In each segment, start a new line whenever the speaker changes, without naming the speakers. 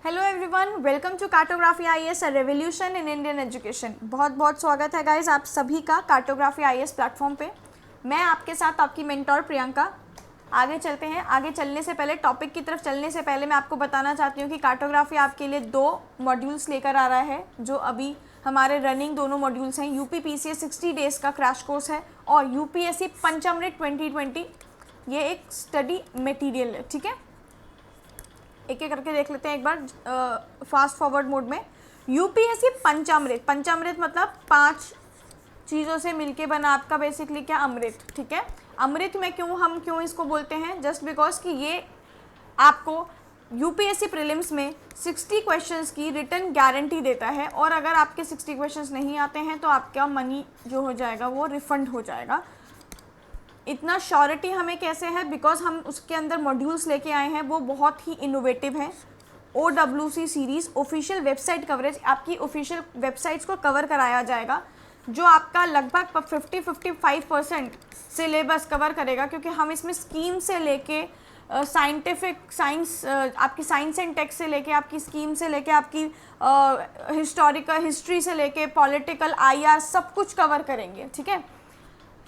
Hello everyone, welcome to cartography IAS a revolution in Indian education. बहुत बहुत स्वागत है गाइज आप सभी का कार्टोग्राफी आईएएस प्लेटफॉर्म पे। मैं आपके साथ आपकी मेंटोर प्रियंका। आगे चलते हैं। आगे चलने से पहले, टॉपिक की तरफ चलने से पहले मैं आपको बताना चाहती हूँ कि कार्टोग्राफी आपके लिए 2 मॉड्यूल्स लेकर आ रहा है, जो अभी हमारे रनिंग दोनों मॉड्यूल्स हैं। यूपी पीसीएस 60 डेज़ का क्रैश कोर्स है और यूपीएससी पंचामृत 2020 ये एक स्टडी मटेरियल है। ठीक है, एक एक करके देख लेते हैं एक बार फास्ट फॉरवर्ड मोड में। यूपीएससी पंचामृत, पंचामृत मतलब 5 चीज़ों से मिलके बना आपका बेसिकली क्या, अमृत। ठीक है, अमृत में क्यों इसको बोलते हैं, जस्ट बिकॉज कि ये आपको यूपीएससी प्रीलिम्स में 60 क्वेश्चंस की रिटर्न गारंटी देता है, और अगर आपके 60 क्वेश्चंस नहीं आते हैं तो आपका मनी जो हो जाएगा वो रिफंड हो जाएगा। इतना श्योरिटी हमें कैसे है, बिकॉज हम उसके अंदर मॉड्यूल्स लेके आए हैं, वो बहुत ही इनोवेटिव हैं। OWC series official website coverage, आपकी ऑफिशियल वेबसाइट्स को कवर कराया जाएगा, जो आपका लगभग 50-55% सिलेबस कवर करेगा, क्योंकि हम इसमें स्कीम से लेके साइंटिफिक साइंस, आपकी साइंस एंड टेक से लेके, आपकी स्कीम से लेके, आपकी हिस्टोरिकल हिस्ट्री से लेके पॉलिटिकल IR सब कुछ कवर करेंगे। ठीक है,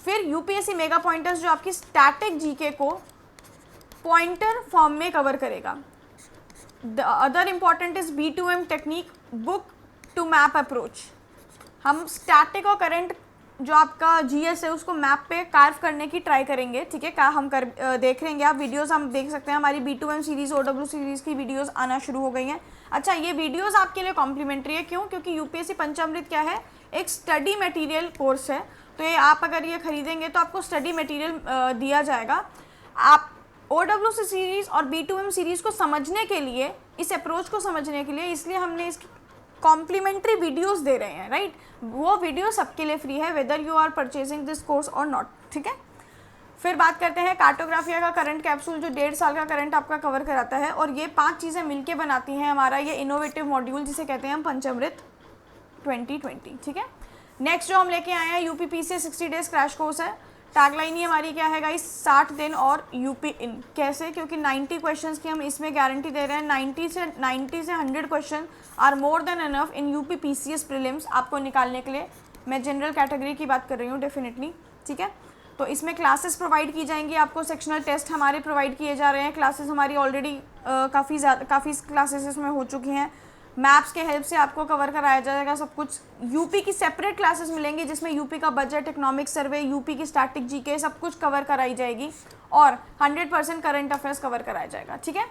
फिर यूपीएससी मेगा पॉइंटर्स जो आपकी स्टैटिक जीके को पॉइंटर फॉर्म में कवर करेगा। The other important is B2M technique, book to map approach. हम स्टैटिक और करंट जो आपका GS है उसको मैप पे कार्व करने की ट्राई करेंगे। ठीक है, हम देख लेंगे। आप वीडियोस हम देख सकते हैं, हमारी B2M सीरीज़ OW सीरीज़ की वीडियोस आना शुरू हो गई हैं। अच्छा, ये वीडियोस आपके लिए कॉम्प्लीमेंट्री है। क्यों? क्योंकि यूपीएससी पंचामृत क्या है, एक स्टडी मटेरियल कोर्स है, तो ये आप अगर ये खरीदेंगे तो आपको स्टडी मटेरियल दिया जाएगा। आप OWC सीरीज़ और B2M सीरीज़ को समझने के लिए, इस अप्रोच को समझने के लिए, इसलिए हमने इसकी कॉम्प्लीमेंट्री वीडियोस दे रहे हैं, राइट। वो वीडियो सबके लिए फ्री है, whether you are purchasing this course और नॉट। ठीक है, फिर बात करते हैं कार्टोग्राफिया का करंट कैप्सूल, जो 1.5 साल का करंट आपका कवर कराता है, और ये 5 चीज़ें मिलके बनाती हैं हमारा ये इनोवेटिव मॉड्यूल, जिसे कहते हैं हम पंचामृत 2020। ठीक है, नेक्स्ट जो हम लेके आए हैं UP PCS 60 days crash course है। टैगलाइन ही हमारी क्या है गाइस, 60 दिन और यूपी इन। कैसे? क्योंकि 90 क्वेश्चंस की हम इसमें गारंटी दे रहे हैं। 90 से 100 question are more than enough in UP PCS prelims आपको निकालने के लिए। मैं जनरल कैटेगरी की बात कर रही हूँ डेफिनेटली। ठीक है, तो इसमें क्लासेस प्रोवाइड की जाएंगी आपको, सेक्शनल टेस्ट हमारे प्रोवाइड किए जा रहे हैं, क्लासेस हमारी ऑलरेडी काफ़ी क्लासेस इसमें हो चुकी हैं। मैप्स के हेल्प से आपको कवर कराया जाएगा सब कुछ। यूपी की सेपरेट क्लासेस मिलेंगी, जिसमें यूपी का बजट, इकोनॉमिक सर्वे, यूपी की स्टैटिक जीके सब कुछ कवर कराई जाएगी, और 100% करंट अफेयर्स कवर कराया जाएगा। ठीक है,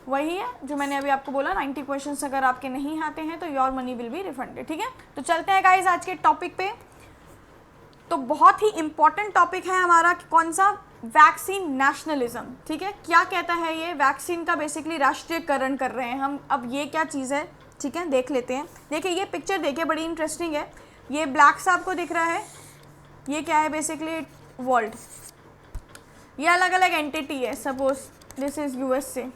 वही है जो मैंने अभी आपको बोला, 90 क्वेश्चंस अगर आपके नहीं आते हैं तो your money will be refunded. ठीक है, तो चलते हैं गाइज आज के टॉपिक पे। तो बहुत ही इंपॉर्टेंट टॉपिक है हमारा, कौन सा, वैक्सीन नेशनलिज्म। ठीक है, क्या कहता है ये, वैक्सीन का बेसिकली राष्ट्रीयकरण कर रहे हैं हम। अब ये क्या चीज़ है, ठीक है, देख लेते हैं। देखिए ये पिक्चर देखिए, बड़ी इंटरेस्टिंग है। ये ब्लैक सा आपको दिख रहा है, ये क्या है बेसिकली, वर्ल्ड। ये अलग अलग एंटिटी है। Suppose this is USA।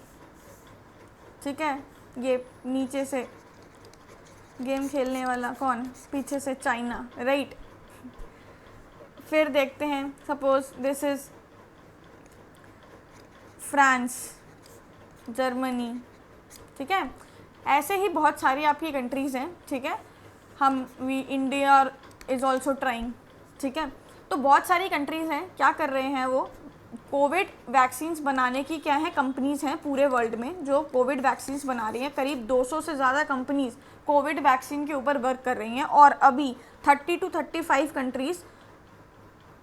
ठीक है, ये नीचे से गेम खेलने वाला कौन, पीछे से चाइना, राइट। फिर देखते हैं, suppose this is France, Germany. ठीक है, ऐसे ही बहुत सारी आपकी कंट्रीज़ हैं। ठीक है, इंडिया इज़ ऑल्सो ट्राइंग। ठीक है, तो बहुत सारी कंट्रीज़ हैं, क्या कर रहे हैं वो, कोविड वैक्सीन्स बनाने की क्या है, कंपनीज़ हैं पूरे वर्ल्ड में जो कोविड वैक्सीन्स बना रही हैं। करीब 200 से ज़्यादा कंपनीज़ कोविड वैक्सीन के ऊपर वर्क कर रही हैं, और अभी 30 to 35 कंट्रीज़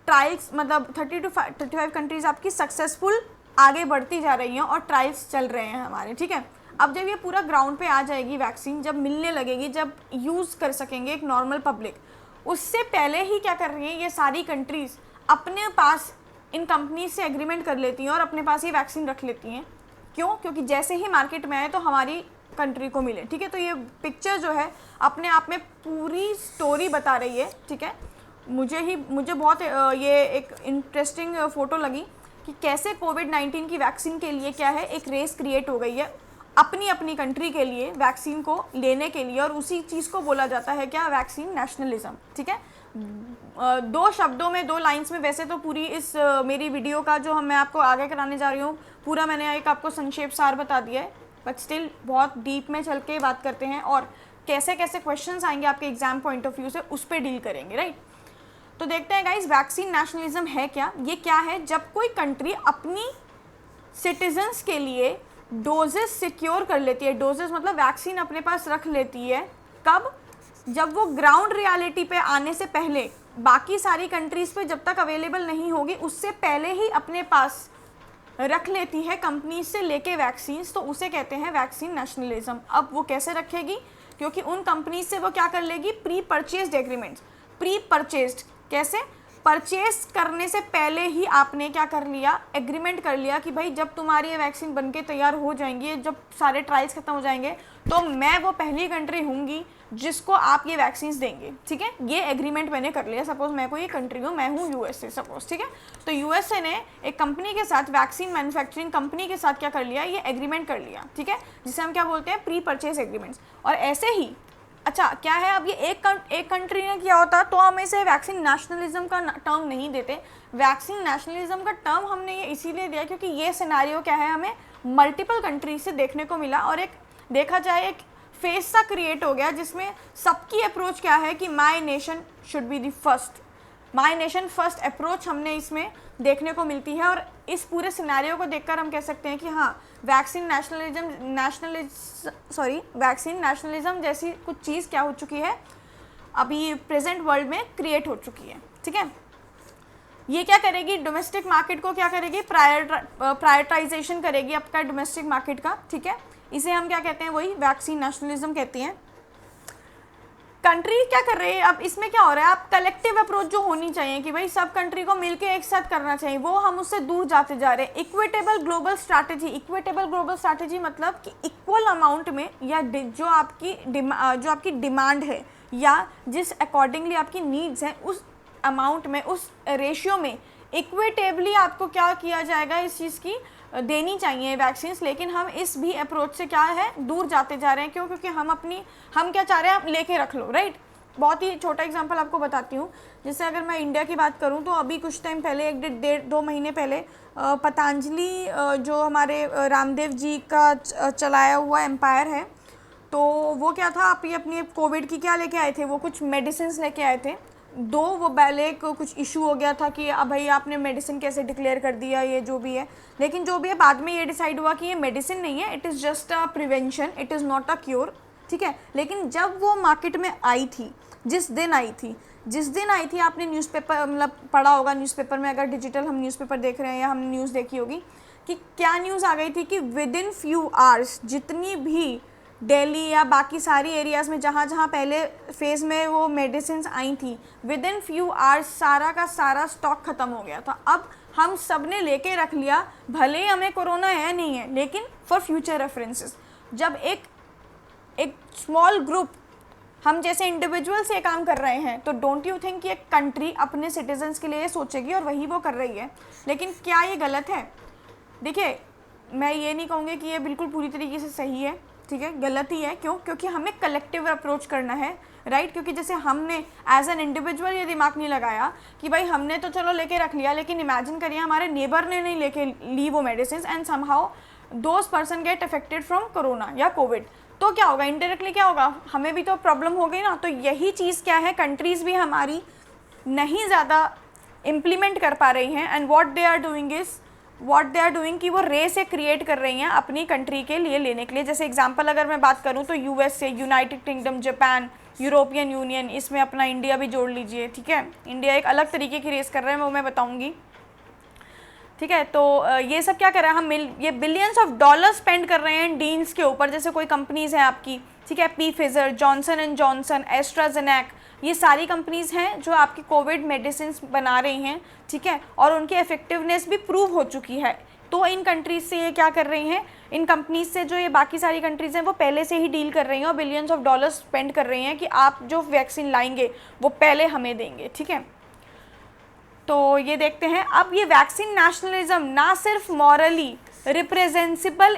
ट्रायल्स, मतलब 30 to 35 कंट्रीज़ आपकी सक्सेसफुल आगे बढ़ती जा रही हैं और ट्रायल्स चल रहे हैं हमारे। ठीक है, अब जब ये पूरा ग्राउंड पे आ जाएगी वैक्सीन, जब मिलने लगेगी, जब यूज़ कर सकेंगे एक नॉर्मल पब्लिक, उससे पहले ही क्या कर रही हैं ये सारी कंट्रीज़, अपने पास इन कंपनीज से एग्रीमेंट कर लेती हैं और अपने पास ये वैक्सीन रख लेती हैं। क्यों? क्योंकि जैसे ही मार्केट में आए तो हमारी कंट्री को मिले। ठीक है, तो ये पिक्चर जो है अपने आप में पूरी स्टोरी बता रही है। ठीक है, मुझे बहुत ये एक इंटरेस्टिंग फ़ोटो लगी कि कैसे कोविड-19 की वैक्सीन के लिए क्या है, एक रेस क्रिएट हो गई है अपनी कंट्री के लिए वैक्सीन को लेने के लिए, और उसी चीज़ को बोला जाता है क्या, वैक्सीन नेशनलिज्म। ठीक है, 2 शब्दों में, 2 लाइन्स में, वैसे तो पूरी इस मेरी वीडियो का जो मैं आपको आगे कराने जा रही हूँ, पूरा मैंने एक आपको संक्षेप सार बता दिया है, बट स्टिल बहुत डीप में चल के बात करते हैं और कैसे कैसे क्वेश्चंस आएंगे आपके एग्जाम पॉइंट ऑफ व्यू से उस पर डील करेंगे, राइट। तो देखते हैं गाइस, वैक्सीन नेशनलिज्म है क्या। ये क्या है, जब कोई कंट्री अपनी सिटीजन्स के लिए डोजेस सिक्योर कर लेती है, डोजेस मतलब वैक्सीन अपने पास रख लेती है, कब, जब वो ग्राउंड रियलिटी पे आने से पहले, बाकी सारी कंट्रीज़ पे जब तक अवेलेबल नहीं होगी उससे पहले ही अपने पास रख लेती है कंपनी से लेके वैक्सीन्स, तो उसे कहते हैं वैक्सीन नेशनलिज्म। अब वो कैसे रखेगी, क्योंकि उन कंपनी से वो क्या कर लेगी, pre purchased agreements, pre purchased कैसे, परचेज करने से पहले ही आपने क्या कर लिया, एग्रीमेंट कर लिया कि भाई जब तुम्हारी ये वैक्सीन बनके तैयार हो जाएंगी, जब सारे ट्रायल्स खत्म हो जाएंगे, तो मैं वो पहली कंट्री होंगी जिसको आप ये वैक्सीन्स देंगे, ठीक है। ये एग्रीमेंट मैंने कर लिया, सपोज मैं कोई कंट्री हूँ, मैं हूँ यूएसए सपोज, ठीक है। तो यूएसए ने एक कंपनी के साथ, वैक्सीन मैन्युफैक्चरिंग कंपनी के साथ क्या कर लिया, ये एग्रीमेंट कर लिया, ठीक है, जिसे हम क्या बोलते हैं, प्री परचेज एग्रीमेंट्स। और ऐसे ही अच्छा क्या है, अब ये एक कंट्री ने किया होता तो हम इसे वैक्सीन नेशनलिज्म का टर्म नहीं देते। वैक्सीन नेशनलिज्म का टर्म हमने ये इसीलिए दिया क्योंकि ये सिनेरियो क्या है, हमें मल्टीपल कंट्री से देखने को मिला और एक देखा जाए एक फेस सा क्रिएट हो गया जिसमें सबकी अप्रोच क्या है कि my nation should be the first, my nation first approach हमने इसमें देखने को मिलती है। और इस पूरे सिनेरियो को देखकर हम कह सकते हैं कि हाँ, वैक्सीन नेशनलिज्म जैसी कुछ चीज़ क्या हो चुकी है, अभी प्रेजेंट वर्ल्ड में क्रिएट हो चुकी है, ठीक है। ये क्या करेगी, डोमेस्टिक मार्केट को क्या करेगी, प्रायोरिटाइजेशन करेगी आपका डोमेस्टिक मार्केट का, ठीक है। इसे हम क्या कहते हैं, वही वैक्सीन नेशनलिज्म कहते हैं। कंट्री क्या कर रही है, अब इसमें क्या हो रहा है, आप कलेक्टिव अप्रोच जो होनी चाहिए कि भाई सब कंट्री को मिलके एक साथ करना चाहिए, वो हम उससे दूर जाते जा रहे हैं। इक्विटेबल ग्लोबल स्ट्रैटेजी मतलब कि इक्वल अमाउंट में, या जो आपकी डिमांड है या जिस अकॉर्डिंगली आपकी नीड्स हैं उस अमाउंट में, उस रेशियो में इक्विटेबली आपको क्या किया जाएगा, इस चीज़ की देनी चाहिए वैक्सीन्स। लेकिन हम इस भी अप्रोच से क्या है, दूर जाते जा रहे हैं। क्यों, क्योंकि हम क्या चाह रहे हैं, आप लेके रख लो, राइट। बहुत ही छोटा एग्जांपल आपको बताती हूँ, जैसे अगर मैं इंडिया की बात करूँ तो अभी कुछ टाइम पहले, 1-1.5-2 महीने पहले पतंजलि जो हमारे रामदेव जी का चलाया हुआ एम्पायर है, तो वो क्या था, आप ये अपनी कोविड की क्या लेके आए थे, वो कुछ मेडिसिन लेके आए थे। वो पहले को कुछ इशू हो गया था कि अब भाई आपने मेडिसिन कैसे डिक्लेयर कर दिया, ये जो भी है। लेकिन जो भी है, बाद में ये डिसाइड हुआ कि ये मेडिसिन नहीं है, it is just a prevention, it is not a cure, ठीक है। लेकिन जब वो मार्केट में आई थी, जिस दिन आई थी, आपने न्यूज़पेपर मतलब पढ़ा होगा, न्यूज़पेपर में, अगर डिजिटल हम न्यूज़पेपर देख रहे हैं या हमने न्यूज़ देखी होगी, कि क्या न्यूज़ आ गई थी कि विद इन फ्यू आवर्स जितनी भी दिल्ली या बाकी सारी एरियाज़ में जहाँ जहाँ पहले फेज़ में वो मेडिसिन आई थी, विद इन फ्यू आवर्स सारा का सारा स्टॉक ख़त्म हो गया था। अब हम सब ने लेके रख लिया, भले ही हमें कोरोना है नहीं है, लेकिन फॉर फ्यूचर रेफरेंसेस। जब एक स्मॉल ग्रुप, हम जैसे इंडिविजुअल से काम कर रहे हैं, तो डोंट यू थिंक कि एक कंट्री अपने सिटीजन्स के लिए सोचेगी, और वही वो कर रही है। लेकिन क्या ये गलत है? देखिए, मैं ये नहीं कहूँगी कि ये बिल्कुल पूरी तरीके से सही है, ठीक है, गलत ही है। क्यों? क्योंकि हमें कलेक्टिव अप्रोच करना है, राइट। क्योंकि जैसे हमने एज एन इंडिविजुअल ये दिमाग नहीं लगाया कि भाई हमने तो चलो लेके रख लिया, लेकिन इमेजिन करिए हमारे नेबर ने नहीं लेके ली वो medicine, and somehow those person get affected from corona या कोविड, तो क्या होगा, इनडायरेक्टली क्या होगा, हमें भी तो प्रॉब्लम हो गई ना। तो यही चीज़ क्या है, कंट्रीज़ भी हमारी नहीं ज़्यादा इम्प्लीमेंट कर पा रही हैं, and what they are doing कि वो रेस क्रिएट कर रही हैं अपनी कंट्री के लिए लेने के लिए। जैसे एग्जांपल अगर मैं बात करूं तो USA, United kingdom, Japan, European union, इसमें अपना इंडिया भी जोड़ लीजिए, ठीक है। इंडिया एक अलग तरीके की रेस कर रहे हैं, वो मैं बताऊंगी, ठीक है। तो ये सब क्या कर रहा है, ये बिलियंस ऑफ डॉलर स्पेंड कर रहे हैं डील्स के ऊपर। जैसे कोई कंपनीज़ हैं आपकी, ठीक है, Pfizer, Johnson and Johnson, AstraZeneca, ये सारी कंपनीज़ हैं जो आपकी कोविड मेडिसिन बना रही हैं, ठीक है, और उनकी इफेक्टिवनेस भी प्रूव हो चुकी है। तो इन कंट्रीज़ से ये क्या कर रही हैं, इन कंपनीज़ से जो ये बाकी सारी कंट्रीज़ हैं वो पहले से ही डील कर रही हैं और बिलियंस ऑफ डॉलर स्पेंड कर रही हैं कि आप जो वैक्सीन लाएंगे वो पहले हमें देंगे, ठीक है। तो ये देखते हैं, अब ये वैक्सीन नेशनलिज्म ना सिर्फ मॉरली रिप्रेजेंसिबल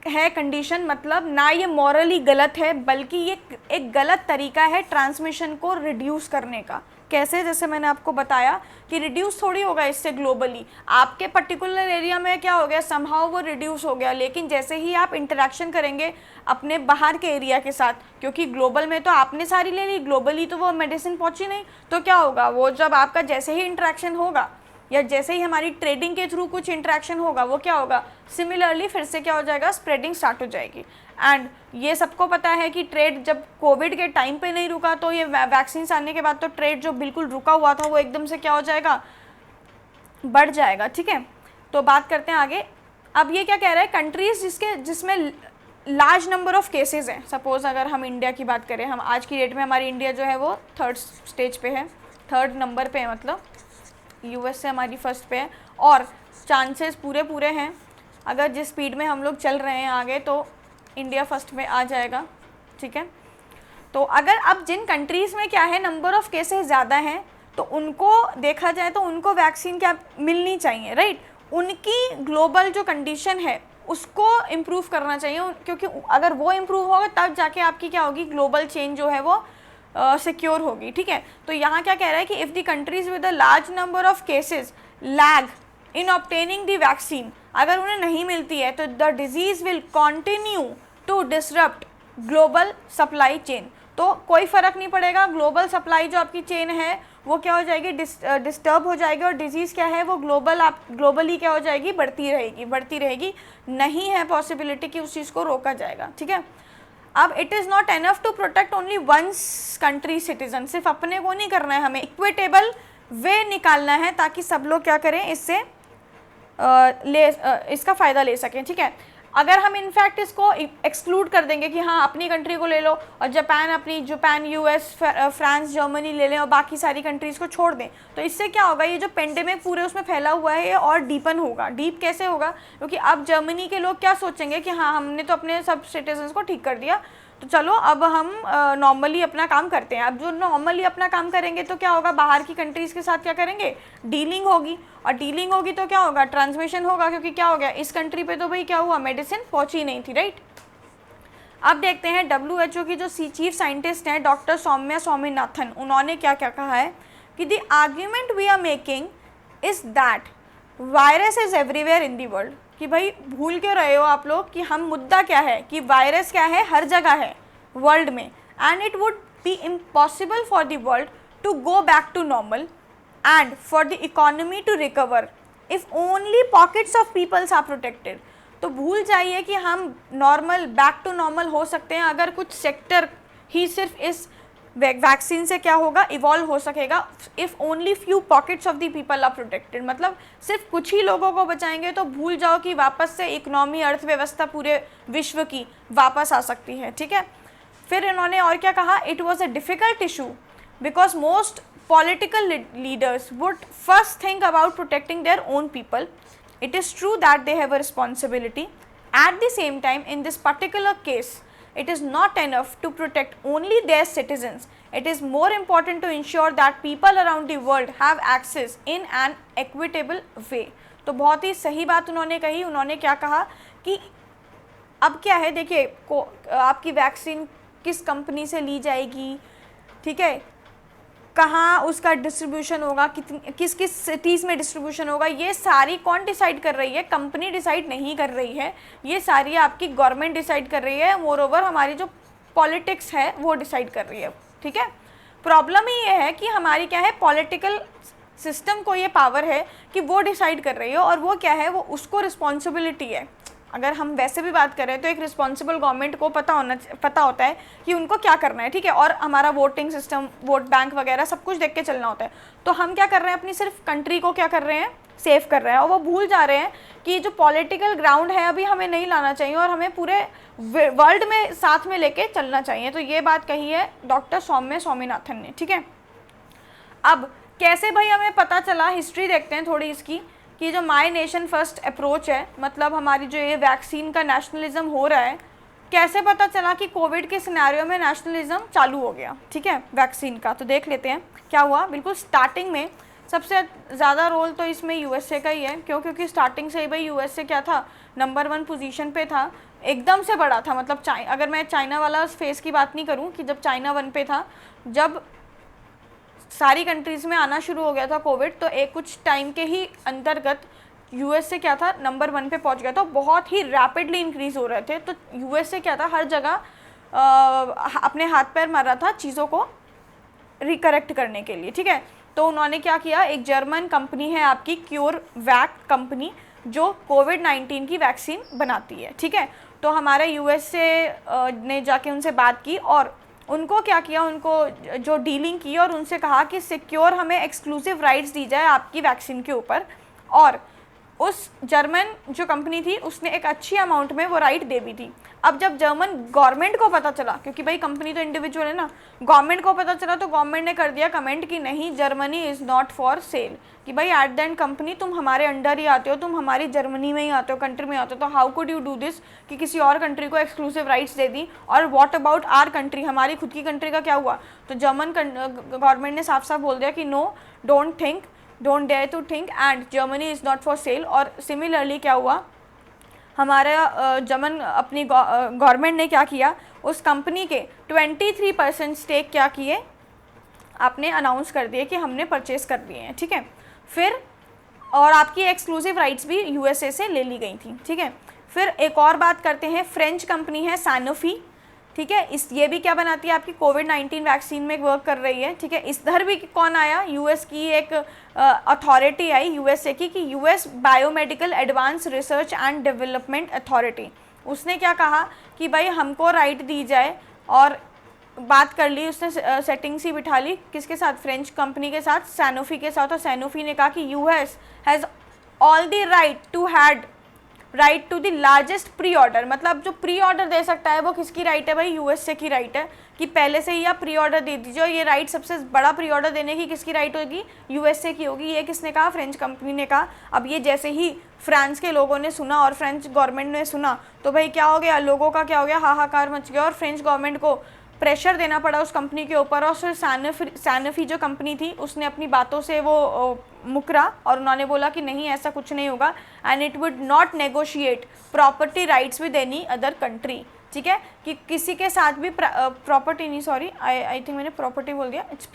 है कंडीशन, मतलब ना ये मॉरली गलत है, बल्कि ये एक गलत तरीका है ट्रांसमिशन को रिड्यूस करने का, कैसे, जैसे मैंने आपको बताया कि रिड्यूस थोड़ी होगा इससे ग्लोबली, आपके पर्टिकुलर एरिया में क्या हो गया, समहाउ वो रिड्यूस हो गया, लेकिन जैसे ही आप इंटरेक्शन करेंगे अपने बाहर के एरिया के साथ, क्योंकि ग्लोबल में तो आपने सारी ले ली, ग्लोबली तो वो मेडिसिन पहुंची नहीं, तो क्या होगा, वो जब आपका जैसे ही इंटरेक्शन होगा या जैसे ही हमारी ट्रेडिंग के थ्रू कुछ इंटरेक्शन होगा, वो क्या होगा, सिमिलरली फिर से क्या हो जाएगा, स्प्रेडिंग स्टार्ट हो जाएगी। एंड ये सबको पता है कि ट्रेड जब कोविड के टाइम पे नहीं रुका, तो ये वैक्सीन आने के बाद तो ट्रेड जो बिल्कुल रुका हुआ था वो एकदम से क्या हो जाएगा, बढ़ जाएगा। ठीक है, तो बात करते हैं आगे। अब ये क्या कह रहा है, कंट्रीज जिसमें लार्ज नंबर ऑफ केसेस हैं, सपोज अगर हम इंडिया की बात करें, हम आज की डेट में हमारी इंडिया जो है वो 3rd स्टेज पे है, 3rd नंबर पे है, मतलब यूएस से हमारी फर्स्ट पे है, और चांसेस पूरे हैं, अगर जिस स्पीड में हम लोग चल रहे हैं आगे तो इंडिया फर्स्ट में आ जाएगा। ठीक है, तो अगर अब जिन कंट्रीज़ में क्या है, नंबर ऑफ केसेस ज़्यादा हैं, तो उनको देखा जाए तो उनको वैक्सीन क्या मिलनी चाहिए, राइट, उनकी ग्लोबल जो कंडीशन है उसको इम्प्रूव करना चाहिए, क्योंकि अगर वो इम्प्रूव होगा तब जाके आपकी क्या होगी, ग्लोबल चेंज जो है वो सिक्योर होगी। ठीक है, तो यहाँ क्या कह रहा है कि if the countries with a large number of cases lag in obtaining the vaccine, अगर उन्हें नहीं मिलती है तो the disease will continue to disrupt global supply chain, तो कोई फ़र्क नहीं पड़ेगा, ग्लोबल सप्लाई जो आपकी चेन है वो क्या हो जाएगी, डिस्टर्ब हो जाएगी, और डिजीज़ क्या है वो ग्लोबली क्या हो जाएगी, बढ़ती रहेगी, नहीं है पॉसिबिलिटी कि उस चीज़ को रोका जाएगा। ठीक है, अब it is not enough to protect only one's country citizen, सिर्फ अपने को नहीं करना है, हमें इक्विटेबल वे निकालना है ताकि सब लोग क्या करें, इससे इसका फ़ायदा ले सकें। ठीक है, अगर हम इनफैक्ट इसको एक्सक्लूड कर देंगे कि हाँ अपनी कंट्री को ले लो और जापान यूएस फ्रांस जर्मनी ले लें और बाकी सारी कंट्रीज़ को छोड़ दें, तो इससे क्या होगा, ये जो पेंडेमिक पूरे उसमें फैला हुआ है ये और डीपन होगा। डीप कैसे होगा, क्योंकि अब जर्मनी के लोग क्या सोचेंगे कि हाँ हमने तो अपने सब सिटीजन्स को ठीक कर दिया, तो चलो अब हम नॉर्मली अपना काम करते हैं। अब जो नॉर्मली अपना काम करेंगे तो क्या होगा, बाहर की कंट्रीज़ के साथ क्या करेंगे, डीलिंग होगी, और डीलिंग होगी तो क्या होगा, ट्रांसमिशन होगा, क्योंकि क्या हो गया, इस कंट्री पे तो भाई क्या हुआ, मेडिसिन पहुंची नहीं थी, राइट। अब देखते हैं WHO की जो चीफ साइंटिस्ट हैं डॉक्टर सौम्या स्वामीनाथन, उन्होंने क्या क्या कहा है कि the argument we are making is that virus is everywhere in the world, कि भाई भूल क्यों रहे हो आप लोग कि हम मुद्दा क्या है, कि वायरस क्या है, हर जगह है वर्ल्ड में, and it would be impossible for the world to go back to normal and for the economy to recover if only pockets of peoples are protected. तो भूल जाइए कि हम नॉर्मल बैक टू नॉर्मल हो सकते हैं अगर कुछ सेक्टर ही सिर्फ इस वैक्सीन से क्या होगा, इवॉल्व हो सकेगा, if only few pockets of the people are protected, मतलब सिर्फ कुछ ही लोगों को बचाएंगे तो भूल जाओ कि वापस से इकोनॉमी अर्थव्यवस्था पूरे विश्व की वापस आ सकती है। ठीक है, फिर इन्होंने और क्या कहा, it was a difficult issue because most political leaders would first think about protecting their own people. It is true that they have a responsibility. At the same time, in this particular case, it is not enough to protect only their citizens. It is more important to ensure that people around the world have access in an equitable way. तो बहुत ही सही बात उन्होंने कही। उन्होंने क्या कहा कि अब क्या है, देखिए आपकी वैक्सीन किस कंपनी से ली जाएगी, ठीक है, कहाँ उसका डिस्ट्रीब्यूशन होगा, किस किस सिटीज़ में डिस्ट्रीब्यूशन होगा, ये सारी कौन डिसाइड कर रही है, कंपनी डिसाइड नहीं कर रही है, ये सारी आपकी गवर्नमेंट डिसाइड कर रही है, मोर ओवर हमारी जो पॉलिटिक्स है वो डिसाइड कर रही है। ठीक है, प्रॉब्लम ही ये है कि हमारी क्या है, पॉलिटिकल सिस्टम को ये पावर है कि वो डिसाइड कर रही है, और वो क्या है, वो उसको रिस्पॉन्सिबिलिटी है। अगर हम वैसे भी बात करें तो एक रिस्पॉन्सिबल गवर्नमेंट को पता होता है कि उनको क्या करना है, ठीक है, और हमारा वोटिंग सिस्टम, वोट बैंक वगैरह सब कुछ देख के चलना होता है। तो हम क्या कर रहे हैं, अपनी सिर्फ कंट्री को क्या कर रहे हैं, सेव कर रहे हैं, और वो भूल जा रहे हैं कि जो पॉलिटिकल ग्राउंड है अभी हमें नहीं लाना चाहिए और हमें पूरे वर्ल्ड में साथ में लेके चलना चाहिए। तो ये बात कही है डॉक्टर सौम्या स्वामीनाथन ने। ठीक है, अब कैसे भाई हमें पता चला, हिस्ट्री देखते हैं थोड़ी इसकी, कि जो माय नेशन फर्स्ट अप्रोच है, मतलब हमारी जो ये वैक्सीन का नेशनलिज्म हो रहा है, कैसे पता चला कि कोविड के सिनेरियो में नेशनलिज्म चालू हो गया। ठीक है, वैक्सीन का तो देख लेते हैं क्या हुआ। बिल्कुल स्टार्टिंग में सबसे ज़्यादा रोल तो इसमें यूएसए का ही है, क्योंकि स्टार्टिंग से ही भाई यूएसए क्या था, नंबर 1 पोजीशन पे था, एकदम से बड़ा था। मतलब अगर मैं चाइना वाला फेज़ की बात नहीं करूँ कि जब चाइना 1 पे था, जब सारी कंट्रीज़ में आना शुरू हो गया था कोविड, तो एक कुछ टाइम के ही अंतर्गत यूएस से क्या था नंबर 1 पे पहुंच गया था, बहुत ही रैपिडली इंक्रीज़ हो रहे थे। तो यूएस से क्या था हर जगह अपने हाथ पैर मार रहा था चीज़ों को रिकरेक्ट करने के लिए, ठीक है। तो उन्होंने क्या किया, एक जर्मन कंपनी है आपकी क्यूरवैक कंपनी, जो कोविड-19 की वैक्सीन बनाती है, ठीक है। तो हमारे यूएस से ने जाके उनसे बात की और उनको क्या किया, उनको जो डीलिंग की और उनसे कहा कि सिक्योर हमें एक्सक्लूसिव राइट्स दी जाए आपकी वैक्सीन के ऊपर। और उस जर्मन जो कंपनी थी उसने एक अच्छी अमाउंट में वो राइट दे भी थी। अब जब जर्मन गवर्नमेंट को पता चला, क्योंकि भाई कंपनी तो इंडिविजुअल है ना, गवर्नमेंट को पता चला तो गवर्नमेंट ने कर दिया कमेंट कि नहीं, Germany is not for cell, कि भाई एट द एंड कंपनी तुम हमारे अंडर ही आते हो, तुम हमारी जर्मनी में ही आते हो, कंट्री में आते हो, तो how could you do this कि किसी और कंट्री को एक्सक्लूसिव राइट्स दे दी। और व्हाट अबाउट आर कंट्री, हमारी खुद की कंट्री का क्या हुआ। तो जर्मन गवर्नमेंट ने साफ साफ बोल दिया कि no, don't dare to think and Germany is not for sale. और सिमिलरली क्या हुआ, हमारा जर्मन अपनी गवर्नमेंट ने क्या किया, उस कंपनी के 23% स्टेक क्या किए, आपने अनाउंस कर दिए कि हमने परचेस कर दिए हैं, ठीक है। फिर और आपकी एक्सक्लूसिव राइट्स भी यूएसए से ले ली गई थी, ठीक है। फिर एक और बात करते हैं, फ्रेंच कंपनी है सैनोफी, ठीक है। ये भी क्या बनाती है, आपकी कोविड-19 वैक्सीन में वर्क कर रही है, ठीक है। इधर भी कौन आया, यूएस की एक अथॉरिटी आई यूएसए की, कि US biomedical advance research and development authority. उसने क्या कहा कि भाई हमको राइट दी जाए, और बात कर ली उसने, सेटिंग सी बिठा ली किसके साथ, फ्रेंच कंपनी के साथ, सैनोफी के साथ। और सैनोफी ने कहा कि US has all the right to the largest pre order, मतलब जो प्री ऑर्डर दे सकता है वो किसकी राइट है भाई, यूएसए की राइट है, कि पहले से ही आप प्री ऑर्डर दे दीजिए। और ये राइट सबसे बड़ा प्री ऑर्डर देने की किसकी राइट होगी, यूएसए की होगी। ये किसने कहा, फ्रेंच कंपनी ने कहा। अब ये जैसे ही फ्रांस के लोगों ने सुना और फ्रेंच गवर्नमेंट ने सुना, तो भाई क्या हो गया, लोगों का क्या हो गया, हाहाकार मच गया। और फ्रेंच गवर्नमेंट को प्रेशर देना पड़ा उस कंपनी के ऊपर। और फिर सैनोफी जो कंपनी थी उसने अपनी बातों से वो मुकरा और उन्होंने बोला कि नहीं, ऐसा कुछ नहीं होगा, and it would not negotiate property rights with any other country, ठीक है। कि किसी के साथ भी प्रॉपर्टी नहीं, सॉरी आई थिंक मैंने प्रॉपर्टी बोल दिया, it's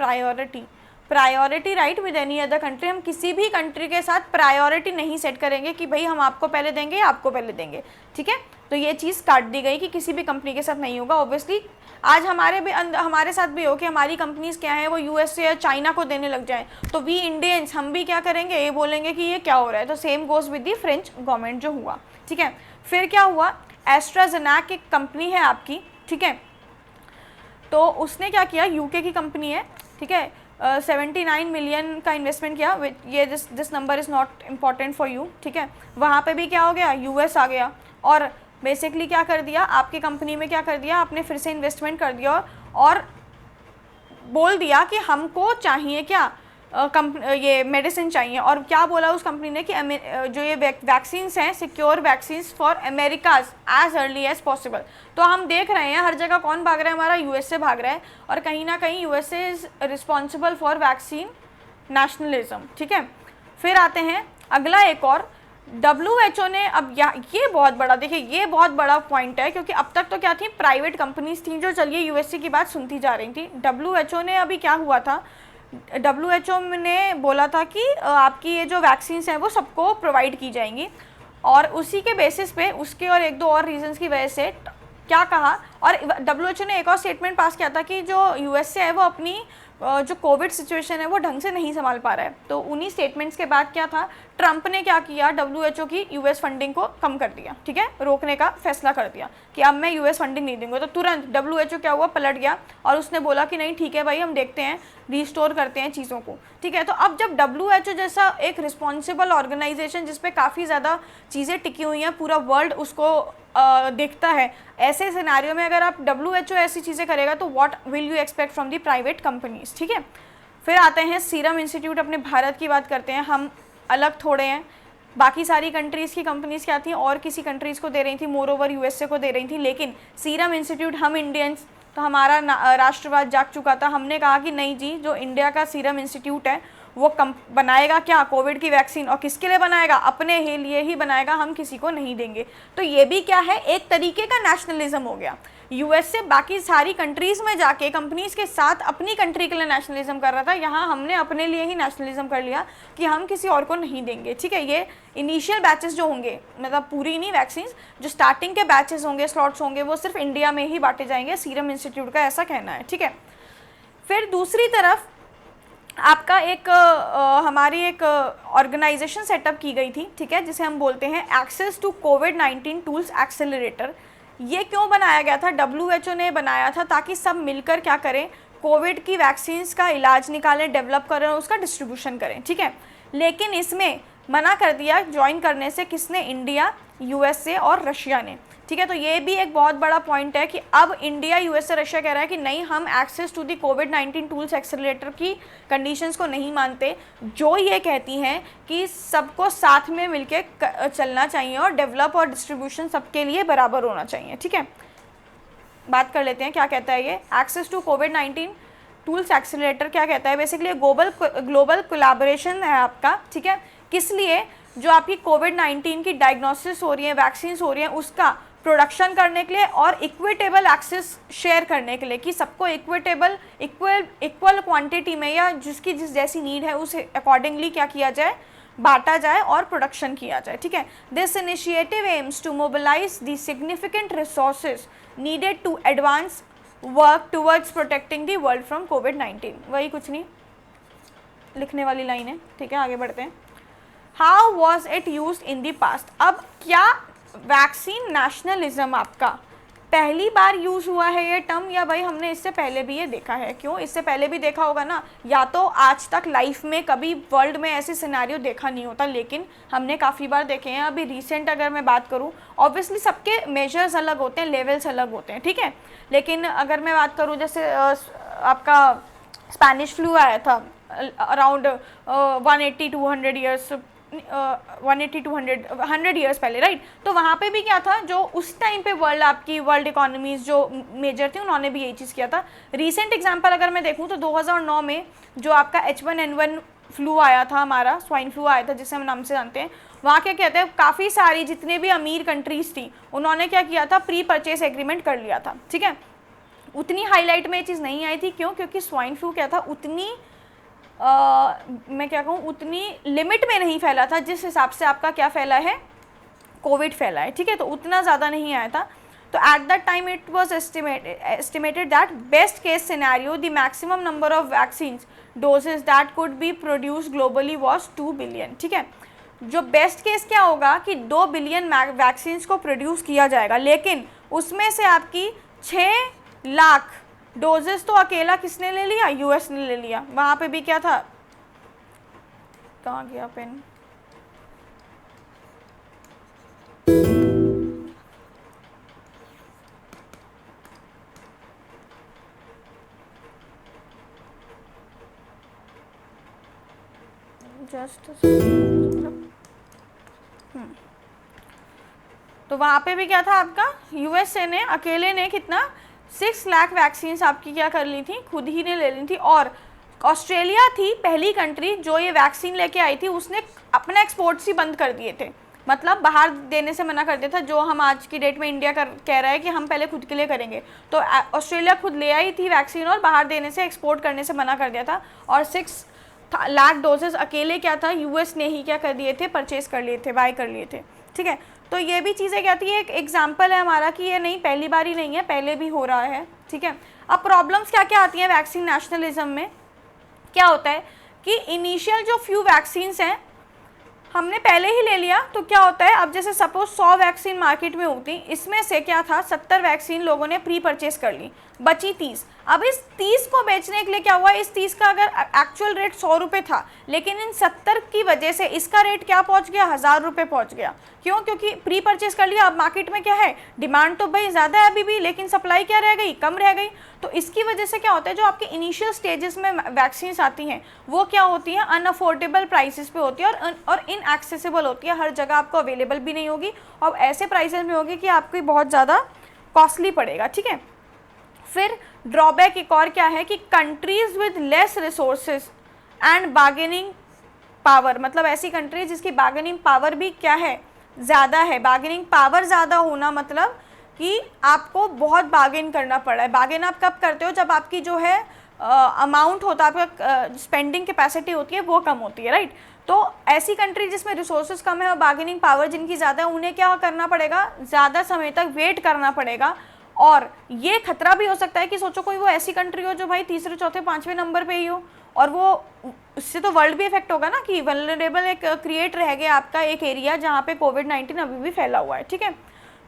priority right with any other country. हम किसी भी कंट्री के साथ प्रायोरिटी नहीं सेट करेंगे कि भाई हम आपको पहले देंगे या आपको पहले देंगे, ठीक है। तो ये चीज़ काट दी गई कि किसी भी कंपनी के साथ नहीं होगा। ऑब्वियसली आज हमारे साथ भी हो कि हमारी कंपनीज क्या है वो यूएसए या चाइना को देने लग जाएं, तो वी इंडियंस हम भी क्या करेंगे, ये बोलेंगे कि ये क्या हो रहा है। तो same goes with the French government जो हुआ, ठीक है। फिर क्या हुआ, एस्ट्राजेनेका एक कंपनी है आपकी, ठीक है। तो उसने क्या किया, यूके की कंपनी है, ठीक है, 79 मिलियन का इन्वेस्टमेंट किया। ये this number is not important for you, ठीक है। वहाँ पे भी क्या हो गया, यूएस आ गया और बेसिकली क्या कर दिया, आपकी कंपनी में क्या कर दिया, आपने फिर से इन्वेस्टमेंट कर दिया और बोल दिया कि हमको चाहिए क्या, ये मेडिसिन चाहिए। और क्या बोला उस कंपनी ने कि जो ये वैक्सीन्स हैं, secure vaccines for Americas as early as possible. तो हम देख रहे हैं हर जगह कौन भाग रहा है, हमारा यूएसए भाग रहा है, और कहीं ना कहीं USA is responsible for vaccine nationalism, ठीक है। फिर आते हैं अगला एक और, WHO ने, अब ये बहुत बड़ा, देखिए ये बहुत बड़ा पॉइंट है, क्योंकि अब तक तो क्या थी, प्राइवेट कंपनीज थी जो चलिए यूएसए की बात सुनती जा रही थी। WHO ने अभी क्या हुआ था, WHO ने बोला था कि आपकी ये जो वैक्सीन्स हैं वो सबको प्रोवाइड की जाएंगी, और उसी के बेसिस पे उसके और एक दो और रीजंस की वजह से क्या कहा, और WHO ने एक और स्टेटमेंट पास किया था कि जो यूएसए है वो अपनी जो कोविड सिचुएशन है वो ढंग से नहीं संभाल पा रहा है। तो उन्हीं स्टेटमेंट्स के बाद क्या था, ट्रंप ने क्या किया, WHO की यूएस फंडिंग को कम कर दिया, ठीक है, रोकने का फैसला कर दिया कि अब मैं यूएस फंडिंग नहीं दूंगा। तो तुरंत WHO क्या हुआ, पलट गया और उसने बोला कि नहीं ठीक है भाई, हम देखते हैं, रिस्टोर करते हैं चीज़ों को, ठीक है। तो अब जब WHO जैसा एक रिस्पॉन्सिबल ऑर्गेनाइजेशन जिस पे काफ़ी ज़्यादा चीज़ें टिकी हुई हैं, पूरा वर्ल्ड उसको देखता है, ऐसे सिनारियो में अगर आप WHO ऐसी चीज़ें करेगा तो what will you expect from the private companies, ठीक है। फिर आते हैं सीरम इंस्टीट्यूट, अपने भारत की बात करते हैं, हम अलग थोड़े हैं, बाकी सारी कंट्रीज़ की कंपनीज़ क्या थी, और किसी कंट्रीज़ को दे रही थी, मोर ओवर यूएसए को दे रही थी, लेकिन सीरम इंस्टीट्यूट, हम इंडियंस, तो हमारा राष्ट्रवाद जाग चुका था। हमने कहा कि नहीं जी, जो इंडिया का सीरम इंस्टीट्यूट है वो बनाएगा क्या, कोविड की वैक्सीन, और किसके लिए बनाएगा, अपने लिए ही बनाएगा, हम किसी को नहीं देंगे। तो ये भी क्या है, एक तरीके का नेशनलिज्म हो गया, यूएसए बाकी सारी कंट्रीज़ में जाके कंपनीज़ के साथ अपनी कंट्री के लिए नेशनलिज्म कर रहा था, यहाँ हमने अपने लिए ही नेशनलिज्म कर लिया कि हम किसी और को नहीं देंगे, ठीक है। ये इनिशियल बैचेस जो होंगे, मतलब पूरी नहीं वैक्सीन, जो स्टार्टिंग के बैचेस होंगे, स्लॉट्स होंगे, वो सिर्फ इंडिया में ही बांटे जाएंगे, सीरम इंस्टीट्यूट का ऐसा कहना है, ठीक है। फिर दूसरी तरफ आपका एक हमारी एक ऑर्गेनाइजेशन सेटअप की गई थी, ठीक है, जिसे हम बोलते हैं एक्सेस टू कोविड-19 टूल्स एक्सेलरेटर। ये क्यों बनाया गया था? WHO ने बनाया था ताकि सब मिलकर क्या करें, कोविड की वैक्सीन्स का इलाज निकालें, डेवलप करें और उसका डिस्ट्रीब्यूशन करें, ठीक है। लेकिन इसमें मना कर दिया ज्वाइन करने से, किसने? इंडिया, यूएसए और रशिया ने, ठीक है। तो ये भी एक बहुत बड़ा पॉइंट है कि अब इंडिया, यूएसए, रशिया कह रहा है कि नहीं, हम एक्सेस टू दी कोविड-19 टूल्स एक्सेलरेटर की कंडीशंस को नहीं मानते, जो ये कहती हैं कि सबको साथ में मिलके चलना चाहिए और डेवलप और डिस्ट्रीब्यूशन सबके लिए बराबर होना चाहिए, ठीक है। बात कर लेते हैं क्या कहता है ये एक्सेस टू कोविड-19 टूल्स एक्सेलरेटर। क्या कहता है? बेसिकली ग्लोबल कोलैबोरेशन है आपका, ठीक है। किस लिए? जो आपकी कोविड-19 की डायग्नोसिस हो रही है, वैक्सीन हो रही है, उसका प्रोडक्शन करने के लिए और इक्विटेबल एक्सेस शेयर करने के लिए, कि सबको इक्वल क्वांटिटी में या जिसकी जिस जैसी नीड है उस अकॉर्डिंगली क्या किया जाए, बांटा जाए और प्रोडक्शन किया जाए, ठीक है। This initiative aims to mobilise the significant resources needed to advance work towards protecting the world from कोविड-19। वही कुछ नहीं, लिखने वाली लाइन है, ठीक है। आगे बढ़ते हैं। How was it use in the past? अब क्या वैक्सीन नेशनलिज्म आपका पहली बार यूज़ हुआ है ये टर्म, या भाई हमने इससे पहले भी ये देखा है? क्यों? इससे पहले भी देखा होगा ना, या तो आज तक लाइफ में कभी वर्ल्ड में ऐसे सिनेरियो देखा नहीं होता, लेकिन हमने काफ़ी बार देखे हैं। अभी रिसेंट अगर मैं बात करूं, ऑब्वियसली सबके मेजर्स अलग होते हैं, लेवल्स अलग होते हैं, ठीक है। लेकिन अगर मैं बात करूं, जैसे आपका स्पेनिश फ्लू आया था अराउंड 180-200 ईयर्स 100 ईयर्स पहले, राइट। तो वहाँ पे भी क्या था, जो उस टाइम पे वर्ल्ड इकोनॉमीज जो मेजर थी, उन्होंने भी यही चीज़ किया था। रीसेंट एग्जांपल अगर मैं देखूँ तो 2009 में जो आपका H1N1 फ्लू आया था, हमारा स्वाइन फ्लू आया था जिसे हम नाम से जानते हैं, वहाँ क्या कहते हैं, काफ़ी सारी जितने भी अमीर कंट्रीज़ थी उन्होंने क्या किया था, प्री परचेस एग्रीमेंट कर लिया था, ठीक है। उतनी हाईलाइट में ये चीज़ नहीं आई थी, क्यों? क्योंकि स्वाइन फ्लू क्या था, उतनी मैं क्या कहूँ, उतनी लिमिट में नहीं फैला था जिस हिसाब से आपका क्या फैला है, कोविड फैला है, ठीक है। तो उतना ज़्यादा नहीं आया था। तो at that time it was estimated that best case scenario the maximum number of vaccine doses that could be produce globally was 2 billion, ठीक है। जो बेस्ट केस क्या होगा कि 2 बिलियन वैक्सीन को प्रोड्यूस किया जाएगा, लेकिन उसमें से आपकी 6 लाख डोजेस तो अकेला किसने ले लिया? यूएस ने ले लिया। वहाँ पे भी क्या था, कहाँ गया पेन, जस्ट तो वहाँ पे भी क्या था आपका, यूएसए ने अकेले ने कितना 6 लाख वैक्सीन्स आपकी क्या कर ली थी, खुद ही ने ले ली थी। और ऑस्ट्रेलिया थी पहली कंट्री जो ये वैक्सीन लेके आई थी, उसने अपने एक्सपोर्ट्स ही बंद कर दिए थे, मतलब बाहर देने से मना कर दिया था, जो हम आज की डेट में इंडिया कह रहा है कि हम पहले खुद के लिए करेंगे। तो ऑस्ट्रेलिया खुद ले आई थी वैक्सीन और बाहर देने से, एक्सपोर्ट करने से मना कर दिया था। और 6 लाख डोजेस अकेले क्या था, यूएस ने ही क्या कर दिए थे, परचेज कर लिए थे, बाय कर लिए थे, ठीक है। तो ये भी चीज़ें क्या थी, एक एग्जाम्पल है हमारा कि ये नहीं पहली बार ही नहीं है, पहले भी हो रहा है, ठीक है। अब प्रॉब्लम्स क्या क्या आती हैं वैक्सीन नेशनलिज्म में? क्या होता है कि इनिशियल जो फ्यू वैक्सीन्स हैं हमने पहले ही ले लिया, तो क्या होता है, अब जैसे सपोज 100 वैक्सीन मार्केट में होती, इसमें से क्या था, 70 वैक्सीन लोगों ने प्री परचेस कर ली, बची 30। अब इस 30 को बेचने के लिए क्या हुआ, इस 30 का अगर एक्चुअल रेट 100 रुपये था, लेकिन इन 70 की वजह से इसका रेट क्या पहुंच गया, 1000 रुपये पहुंच गया। क्यों? क्योंकि प्री परचेस कर लिया। अब मार्केट में क्या है, डिमांड तो भाई ज़्यादा है अभी भी, लेकिन सप्लाई क्या रह गई, कम रह गई। तो इसकी वजह से क्या होता है, जो आपके इनिशियल स्टेजेस में वैक्सीन आती हैं वो क्या होती हैं, अनअफोर्डेबल प्राइसेस पे होती है और इनएक्सेसिबल होती है, हर जगह आपको अवेलेबल भी नहीं होगी और ऐसे प्राइसेस में होगी कि आपको बहुत ज़्यादा कॉस्टली पड़ेगा, ठीक है। फिर ड्रॉबैक एक और क्या है कि countries with less resources and bargaining power, मतलब ऐसी कंट्रीज जिसकी बार्गेनिंग पावर भी क्या है, ज़्यादा है। बार्गेनिंग पावर ज़्यादा होना मतलब कि आपको बहुत बार्गेन करना पड़ा है। बार्गेन आप कब करते हो? जब आपकी जो है अमाउंट होता है, आपका स्पेंडिंग कैपेसिटी होती है वो कम होती है, राइट। तो ऐसी कंट्री जिसमें रिसोर्सेज कम है और बार्गेनिंग पावर जिनकी ज़्यादा है, उन्हें क्या करना पड़ेगा? ज़्यादा समय तक वेट करना पड़ेगा। और ये खतरा भी हो सकता है कि सोचो कोई वो ऐसी कंट्री हो जो भाई तीसरे चौथे पाँचवें नंबर पे ही हो, और वो उससे तो वर्ल्ड भी इफेक्ट होगा ना, कि वल्नरेबल एक क्रिएट रह गया आपका एक एरिया जहाँ पे कोविड-19 अभी भी फैला हुआ है, ठीक है।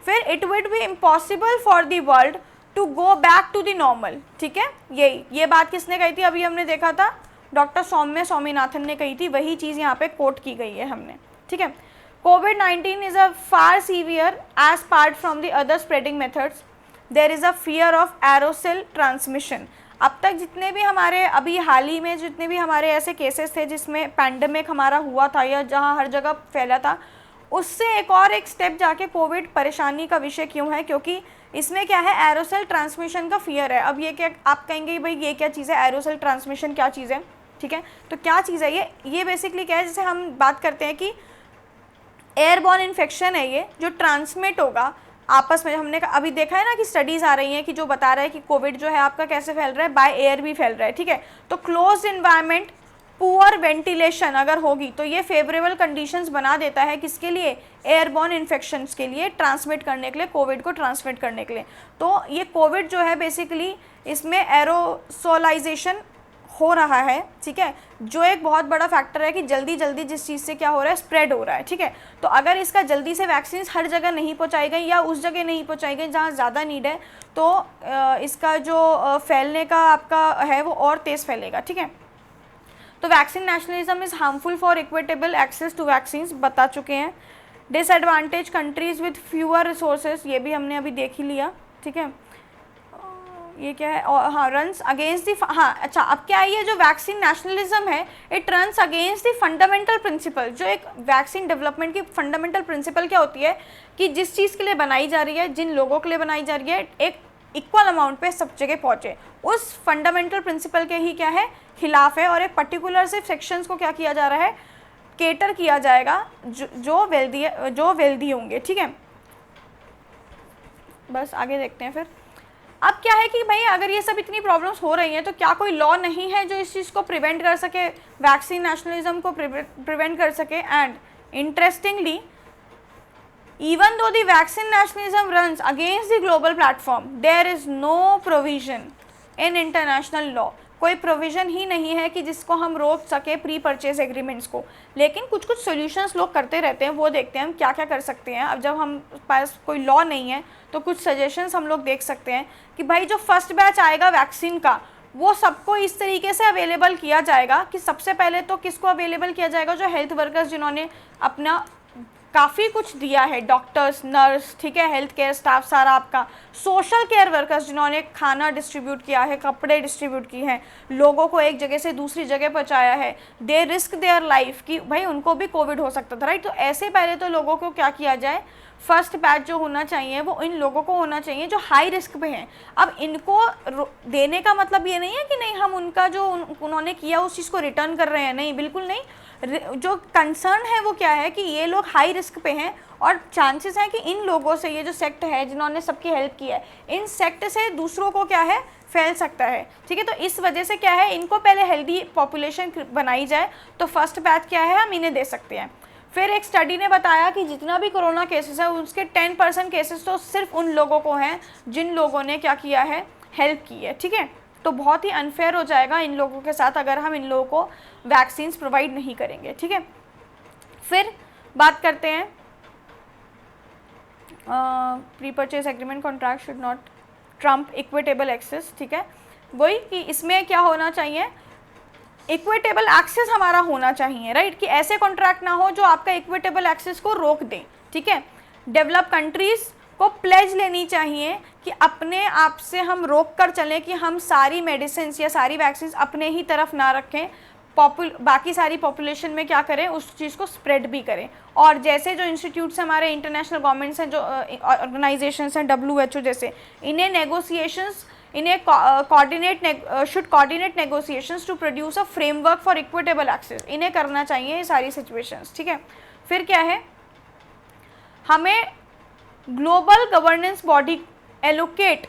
फिर it would be impossible for the world to go back to the normal, ठीक है। ये बात किसने कही थी? अभी हमने देखा था डॉक्टर सौम्या स्वामीनाथन ने कही थी, वही चीज़ यहाँ पे कोट की गई है हमने, ठीक है। कोविड-19 is a far severe as part from the other spreading methods, there is a fear of aerosol transmission. अब तक जितने भी हमारे अभी हाल ही में जितने भी हमारे ऐसे केसेस थे जिसमें पैंडमिक हमारा हुआ था या जहाँ हर जगह फैला था, उससे एक स्टेप जाके कोविड परेशानी का विषय क्यों है? क्योंकि इसमें क्या है? एरोसेल ट्रांसमिशन का फियर है। अब ये क्या आप कहेंगे भाई ये क्या चीज़ है? एरोसेल ट्रांसमिशन क्या चीज़ है, ठीक है। तो क्या चीज़ है ये बेसिकली क्या है? जैसे हम बात करते हैं कि एयरबॉर्न इन्फेक्शन है ये, जो ट्रांसमिट होगा आपस में। हमने अभी देखा है ना कि स्टडीज़ आ रही हैं कि जो बता रहा है कि कोविड जो है आपका कैसे फैल रहा है? बाय एयर भी फैल रहा है, ठीक है। तो क्लोज्ड इन्वायरमेंट, पुअर वेंटिलेशन अगर होगी तो ये फेवरेबल कंडीशंस बना देता है किसके लिए? एयरबॉर्न इन्फेक्शंस के लिए, ट्रांसमिट करने के लिए, कोविड को ट्रांसमिट करने के लिए। तो ये कोविड जो है बेसिकली इसमें एरोसोलाइजेशन हो रहा है, ठीक है, जो एक बहुत बड़ा फैक्टर है कि जल्दी जल्दी जिस चीज़ से क्या हो रहा है? स्प्रेड हो रहा है, ठीक है। तो अगर इसका जल्दी से वैक्सीन हर जगह नहीं पहुंचाई गई या उस जगह नहीं पहुंचाई गई जहां ज़्यादा नीड है, तो इसका जो फैलने का आपका है वो और तेज़ फैलेगा, ठीक है। तो vaccine nationalism is harmful for equitable access to vaccines, बता चुके हैं। Disadvantage countries with fewer resources, ये भी हमने अभी देख ही लिया, ठीक है। ये क्या है? और हाँ, रन्स अगेंस्ट दी, हाँ अच्छा, अब क्या है? ये जो वैक्सीन नेशनलिज्म है, it runs against the fundamental principle. जो एक वैक्सीन डेवलपमेंट की फंडामेंटल प्रिंसिपल क्या होती है कि जिस चीज़ के लिए बनाई जा रही है, जिन लोगों के लिए बनाई जा रही है, एक इक्वल अमाउंट पे सब जगह पहुँचे, उस फंडामेंटल प्रिंसिपल के ही क्या है? खिलाफ है। और एक पर्टिकुलर से सेक्शंस को क्या किया जा रहा है? केटर किया जाएगा जो वेल्दी होंगे, ठीक है। बस आगे देखते हैं फिर। अब क्या है कि भाई अगर ये सब इतनी प्रॉब्लम्स हो रही हैं तो क्या कोई लॉ नहीं है जो इस चीज़ को प्रिवेंट कर सके, वैक्सीन नेशनलिज्म को प्रिवेंट कर सके? And interestingly, even though the vaccine nationalism runs against the global platform, there is no provision in international law. कोई प्रोविज़न ही नहीं है कि जिसको हम रोक सके प्री परचेज एग्रीमेंट्स को। लेकिन कुछ कुछ सॉल्यूशंस लोग करते रहते हैं, वो देखते हैं हम क्या क्या कर सकते हैं। अब जब हम पास कोई लॉ नहीं है तो कुछ सजेशंस हम लोग देख सकते हैं कि भाई जो फर्स्ट बैच आएगा वैक्सीन का, वो सबको इस तरीके से अवेलेबल किया जाएगा कि सबसे पहले तो किसको अवेलेबल किया जाएगा? जो हेल्थ वर्कर्स जिन्होंने अपना काफ़ी कुछ दिया है, डॉक्टर्स, नर्स, ठीक है, हेल्थ केयर स्टाफ सारा आपका, सोशल केयर वर्कर्स जिन्होंने खाना डिस्ट्रीब्यूट किया है, कपड़े डिस्ट्रीब्यूट किए हैं, लोगों को एक जगह से दूसरी जगह पहुंचाया है, दे रिस्क देयर लाइफ कि भाई उनको भी कोविड हो सकता था, राइट। तो ऐसे पहले तो लोगों को क्या किया जाए? फर्स्ट बैच जो होना चाहिए वो इन लोगों को होना चाहिए जो हाई रिस्क पे हैं। अब इनको देने का मतलब ये नहीं है कि नहीं हम उनका जो उन्होंने किया उस चीज़ को रिटर्न कर रहे हैं, नहीं, बिल्कुल नहीं। जो कंसर्न है वो क्या है कि ये लोग हाई रिस्क पे हैं और चांसेस हैं कि इन लोगों से, ये जो सेक्ट है जिन्होंने सबकी हेल्प की है, इन सेक्ट से दूसरों को क्या है? फैल सकता है, ठीक है। तो इस वजह से क्या है? इनको पहले हेल्दी पॉपुलेशन बनाई जाए तो फर्स्ट बैच क्या है? हम इन्हें दे सकते हैं। फिर एक स्टडी ने बताया कि जितना भी कोरोना केसेस है उसके 10% केसेस तो सिर्फ उन लोगों को हैं जिन लोगों ने क्या किया है? हेल्प की है, ठीक है। तो बहुत ही अनफेयर हो जाएगा इन लोगों के साथ अगर हम इन लोगों को वैक्सीन्स प्रोवाइड नहीं करेंगे, ठीक है। फिर बात करते हैं pre purchase agreement contract should not trump equitable access, ठीक है। वही कि इसमें क्या होना चाहिए? इक्विटेबल एक्सेस हमारा होना चाहिए, राइट, कि ऐसे कॉन्ट्रैक्ट ना हो जो आपका इक्विटेबल एक्सेस को रोक दें, ठीक है। डेवलप कंट्रीज़ को प्लेज लेनी चाहिए कि अपने आप से हम रोक कर चलें कि हम सारी मेडिसिन या सारी वैक्सीन अपने ही तरफ ना रखें, बाकी सारी पॉपुलेशन में क्या करें? उस चीज़ को स्प्रेड भी करें। और जैसे जो इंस्टीट्यूट्स हमारे इंटरनेशनल गवर्नमेंट्स हैं, जो ऑर्गेनाइजेशंस हैं, WHO जैसे, इन्हें नेगोशिएशंस, इन्हें should coordinate negotiations to produce a framework for equitable access. इन्हें करना चाहिए ये सारी सिचुएशंस, ठीक है। फिर क्या है? हमें ग्लोबल गवर्नेंस बॉडी एलोकेट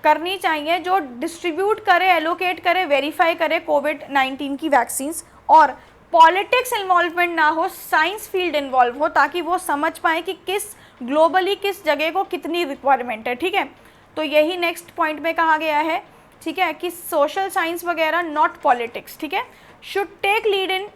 करनी चाहिए जो डिस्ट्रीब्यूट करे, एलोकेट करे, वेरीफाई करे कोविड-19 की वैक्सीन्स, और पॉलिटिक्स इन्वॉल्वमेंट ना हो, साइंस फील्ड इन्वॉल्व हो ताकि वो समझ पाए कि किस ग्लोबली किस जगह को कितनी रिक्वायरमेंट है। ठीक है, तो यही नेक्स्ट पॉइंट में कहा गया है। ठीक है, कि सोशल साइंस वगैरह नॉट पॉलिटिक्स। ठीक है, should take lead in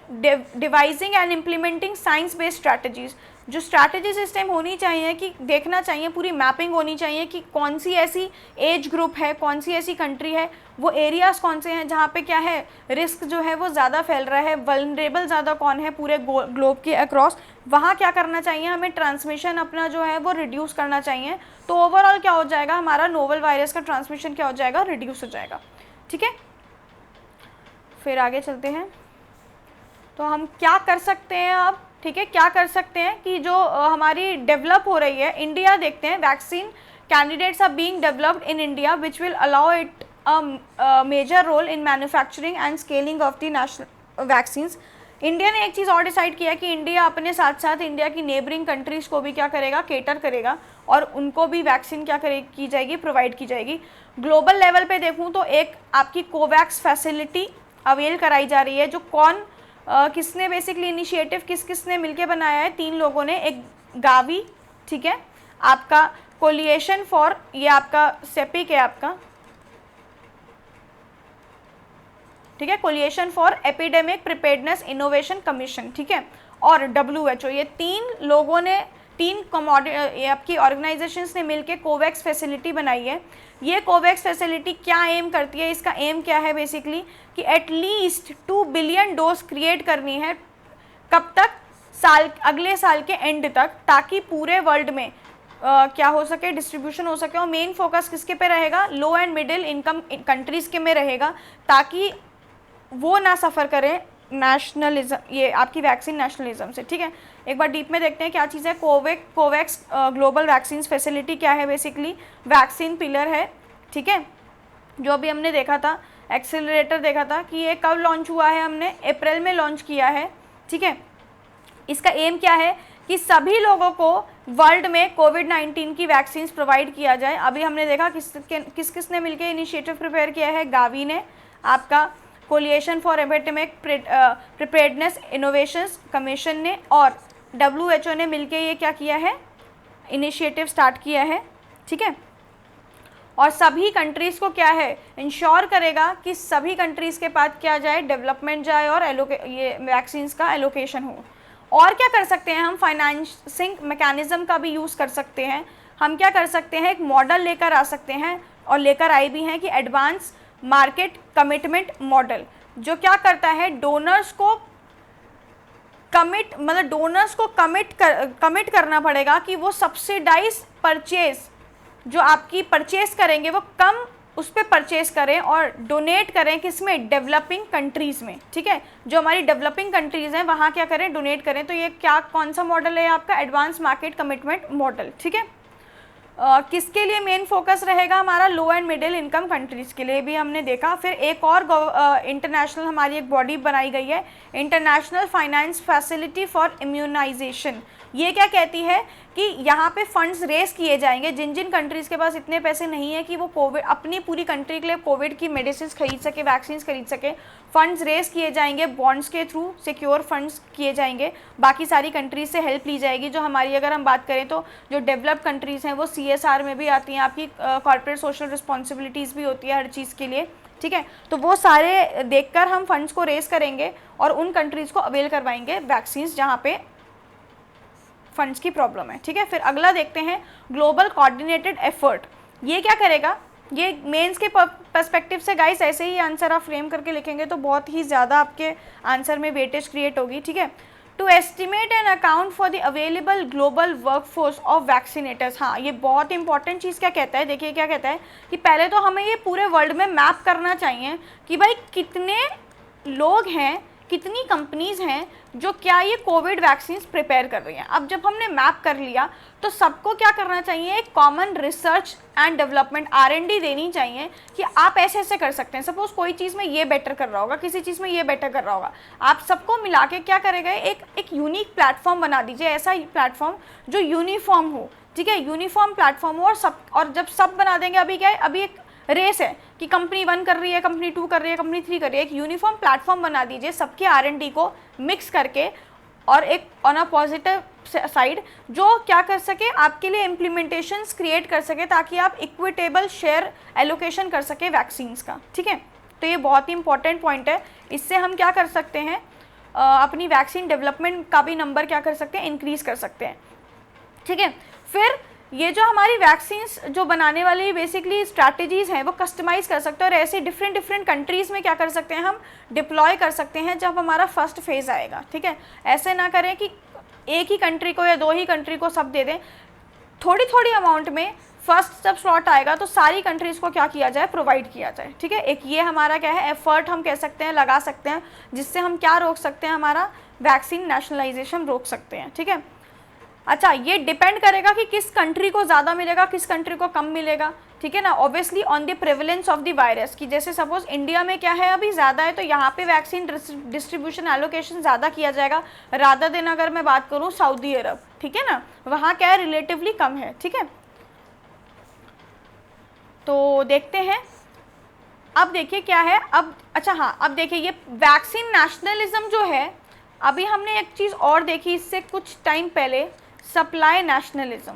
devising and implementing science based strategies. जो स्ट्रैटेजी सिस्टम होनी चाहिए कि देखना चाहिए, पूरी मैपिंग होनी चाहिए कि कौन सी ऐसी एज ग्रुप है, कौन सी ऐसी कंट्री है, वो एरियाज़ कौन से हैं जहाँ पे क्या है रिस्क जो है वो ज़्यादा फैल रहा है, वल्नरेबल ज़्यादा कौन है पूरे ग्लोब के अक्रॉस, वहाँ क्या करना चाहिए, हमें ट्रांसमिशन अपना जो है वो रिड्यूस करना चाहिए। तो ओवरऑल क्या हो जाएगा, हमारा नोवल वायरस का ट्रांसमिशन क्या हो जाएगा, रिड्यूस हो जाएगा। ठीक है, फिर आगे चलते हैं। तो हम क्या कर सकते हैं अब, ठीक है, क्या कर सकते हैं कि जो हमारी डेवलप हो रही है, इंडिया देखते हैं, vaccine candidates are being developed in India which will allow it major role in manufacturing and scaling of the national vaccines. India ने एक चीज़ और डिसाइड किया कि इंडिया अपने साथ साथ इंडिया की नेबरिंग कंट्रीज़ को भी क्या करेगा, केटर करेगा, और उनको भी वैक्सीन क्या की जाएगी, प्रोवाइड की जाएगी। ग्लोबल लेवल पे देखूँ तो एक आपकी कोवैक्स फैसिलिटी अवेल कराई जा रही है, जो किसने बेसिकली इनिशिएटिव किसने मिलके बनाया है, 3 लोगों ने, एक गावी, ठीक है, आपका कोलिएशन फॉर, ये आपका सेपिक है आपका, ठीक है, coalition for epidemic preparedness innovation commission, ठीक है, और WHO, ये 3 लोगों ने, 3 आपकी ऑर्गेनाइजेशंस ने मिलके कोवैक्स फैसिलिटी बनाई है। ये कोवैक्स फैसिलिटी क्या एम करती है, इसका एम क्या है बेसिकली कि एटलीस्ट 2 बिलियन डोज क्रिएट करनी है, कब तक, अगले साल के एंड तक, ताकि पूरे वर्ल्ड में क्या हो सके, डिस्ट्रीब्यूशन हो सके। और मेन फोकस किसके पे रहेगा, लो एंड मिडिल इनकम कंट्रीज़ के में रहेगा, ताकि वो ना सफ़र करें नेशनलिज्म, ये आपकी वैक्सीन नेशनलिज्म से। ठीक है, एक बार डीप में देखते हैं क्या चीज़ है। कोवैक्स ग्लोबल वैक्सीन फैसिलिटी क्या है, बेसिकली वैक्सीन पिलर है। ठीक है, जो अभी हमने देखा था, एक्सेलरेटर देखा था कि ये कब लॉन्च हुआ है, हमने अप्रैल में लॉन्च किया है। ठीक है, इसका एम क्या है कि सभी लोगों को वर्ल्ड में कोविड-19 की वैक्सीन प्रोवाइड किया जाए। अभी हमने देखा किसने मिलकर इनिशिएटिव प्रिपेयर किया है, गावी ने, आपका coalition for epidemic preparedness innovations commission ने, और WHO ने मिलके ये क्या किया है, इनिशिएटिव स्टार्ट किया है। ठीक है, और सभी कंट्रीज़ को क्या है, इंश्योर करेगा कि सभी कंट्रीज़ के पास क्या जाए, डेवलपमेंट जाए, और ये वैक्सीन्स का एलोकेशन हो। और क्या कर सकते हैं हम, फाइनेंसिंग मैकेनिज्म का भी यूज़ कर सकते हैं। हम क्या कर सकते हैं, एक मॉडल लेकर आ सकते हैं, और लेकर आए भी हैं, कि एडवांस मार्केट कमिटमेंट मॉडल, जो क्या करता है, डोनर्स को कमिट करना पड़ेगा कि वो सब्सिडाइज परचेज जो आपकी परचेस करेंगे वो कम उस पर परचेस करें और डोनेट करें, किसमें, डेवलपिंग कंट्रीज़ में। ठीक है, जो हमारी डेवलपिंग कंट्रीज़ हैं वहाँ क्या करें, डोनेट करें। तो ये कौन सा मॉडल है आपका, एडवांस मार्केट कमिटमेंट मॉडल। ठीक है, किसके लिए मेन फोकस रहेगा हमारा, लो एंड मिडिल इनकम कंट्रीज़ के लिए भी हमने देखा। फिर एक और इंटरनेशनल हमारी एक बॉडी बनाई गई है, international finance facility for immunisation. ये क्या कहती है कि यहाँ पे फंड्स रेस किए जाएंगे, जिन जिन कंट्रीज़ के पास इतने पैसे नहीं है कि वो कोविड अपनी पूरी कंट्री के लिए कोविड की मेडिसिन खरीद सके, वैक्सीन खरीद सके, फंड्स रेस किए जाएंगे, बॉन्ड्स के थ्रू सिक्योर फंड्स किए जाएंगे, बाकी सारी कंट्रीज़ से हेल्प ली जाएगी। जो हमारी अगर हम बात करें तो जो डेवलप्ड कंट्रीज़ हैं वो CSR में भी आती हैं, आपकी कॉर्पोरेट सोशल रिस्पॉन्सिबिलिटीज़ भी होती है हर चीज़ के लिए। ठीक है, तो वो सारे देखकर हम फंड्स को रेस करेंगे और उन कंट्रीज़ को अवेल करवाएंगे वैक्सीन जहाँ पे फंड्स की प्रॉब्लम है। ठीक है, फिर अगला देखते हैं, ग्लोबल कोऑर्डिनेटेड एफर्ट। ये क्या करेगा, ये मेंस के पर्सपेक्टिव से गाइस ऐसे ही आंसर आप फ्रेम करके लिखेंगे तो बहुत ही ज़्यादा आपके आंसर में वेटेज क्रिएट होगी। ठीक है, to estimate and account for the available global workforce of vaccinators. हाँ, ये बहुत इंपॉर्टेंट चीज़ क्या कहता है, देखिए क्या कहता है कि पहले तो हमें ये पूरे वर्ल्ड में मैप करना चाहिए कि भाई कितने लोग हैं, कितनी कंपनीज़ हैं जो क्या ये कोविड वैक्सीन प्रिपेयर कर रही हैं। अब जब हमने मैप कर लिया तो सबको क्या करना चाहिए, एक common research and development R&D देनी चाहिए कि आप ऐसे ऐसे कर सकते हैं। सपोज कोई चीज़ में ये बेटर कर रहा होगा, किसी चीज़ में ये बेटर कर रहा होगा, आप सबको मिला के क्या करेगा, एक यूनिक प्लेटफॉर्म बना दीजिए, ऐसा प्लेटफॉर्म जो यूनिफॉर्म हो, ठीक है, यूनिफॉर्म प्लेटफॉर्म हो। और जब सब बना देंगे, अभी क्या है, अभी एक रेस है कि कंपनी 1 कर रही है, कंपनी 2 कर रही है, कंपनी 3 कर रही है। एक यूनिफॉर्म प्लेटफॉर्म बना दीजिए सबके R&D को मिक्स करके, और एक ऑन अ पॉजिटिव साइड जो क्या कर सके, आपके लिए इम्प्लीमेंटेशंस क्रिएट कर सके ताकि आप इक्विटेबल शेयर एलोकेशन कर सके वैक्सीन्स का, ठीक है। तो ये बहुत ही इंपॉर्टेंट पॉइंट है। इससे हम क्या कर सकते हैं, अपनी वैक्सीन डेवलपमेंट का भी नंबर क्या कर सकते हैं, इंक्रीज़ कर सकते हैं, ठीक है। फिर ये जो हमारी वैक्सीन्स जो बनाने वाली बेसिकली स्ट्रैटेजीज़ हैं वो कस्टमाइज़ कर सकते हैं, और ऐसे डिफरेंट कंट्रीज़ में क्या कर सकते हैं, हम डिप्लॉय कर सकते हैं जब हमारा फर्स्ट फेज़ आएगा, ठीक है। ऐसे ना करें कि एक ही कंट्री को या 2 ही कंट्री को सब दे दें, थोड़ी थोड़ी अमाउंट में फर्स्ट जब स्लॉट आएगा तो सारी कंट्रीज़ को क्या किया जाए, प्रोवाइड किया जाए, ठीक है। एक ये हमारा क्या है, एफर्ट हम कह सकते हैं, लगा सकते हैं, जिससे हम क्या रोक सकते हैं, हमारा वैक्सीन नेशनलाइजेशन रोक सकते हैं, ठीक है। अच्छा, ये डिपेंड करेगा कि किस कंट्री को ज़्यादा मिलेगा, किस कंट्री को कम मिलेगा, ठीक है ना, obviously on the prevalence of the virus. की जैसे सपोज इंडिया में क्या है, अभी ज़्यादा है तो यहाँ पे वैक्सीन डिस्ट्रीब्यूशन एलोकेशन ज़्यादा किया जाएगा, रादर देन अगर मैं बात करूँ सऊदी अरब, ठीक है ना, वहाँ क्या है, रिलेटिवली कम है, ठीक है। तो देखते हैं, अब देखिए क्या है, अब अच्छा हाँ, अब देखिए ये वैक्सीन नेशनलिज्म जो है, अभी हमने एक चीज़ और देखी इससे कुछ टाइम पहले, सप्लाई नेशनलिज्म।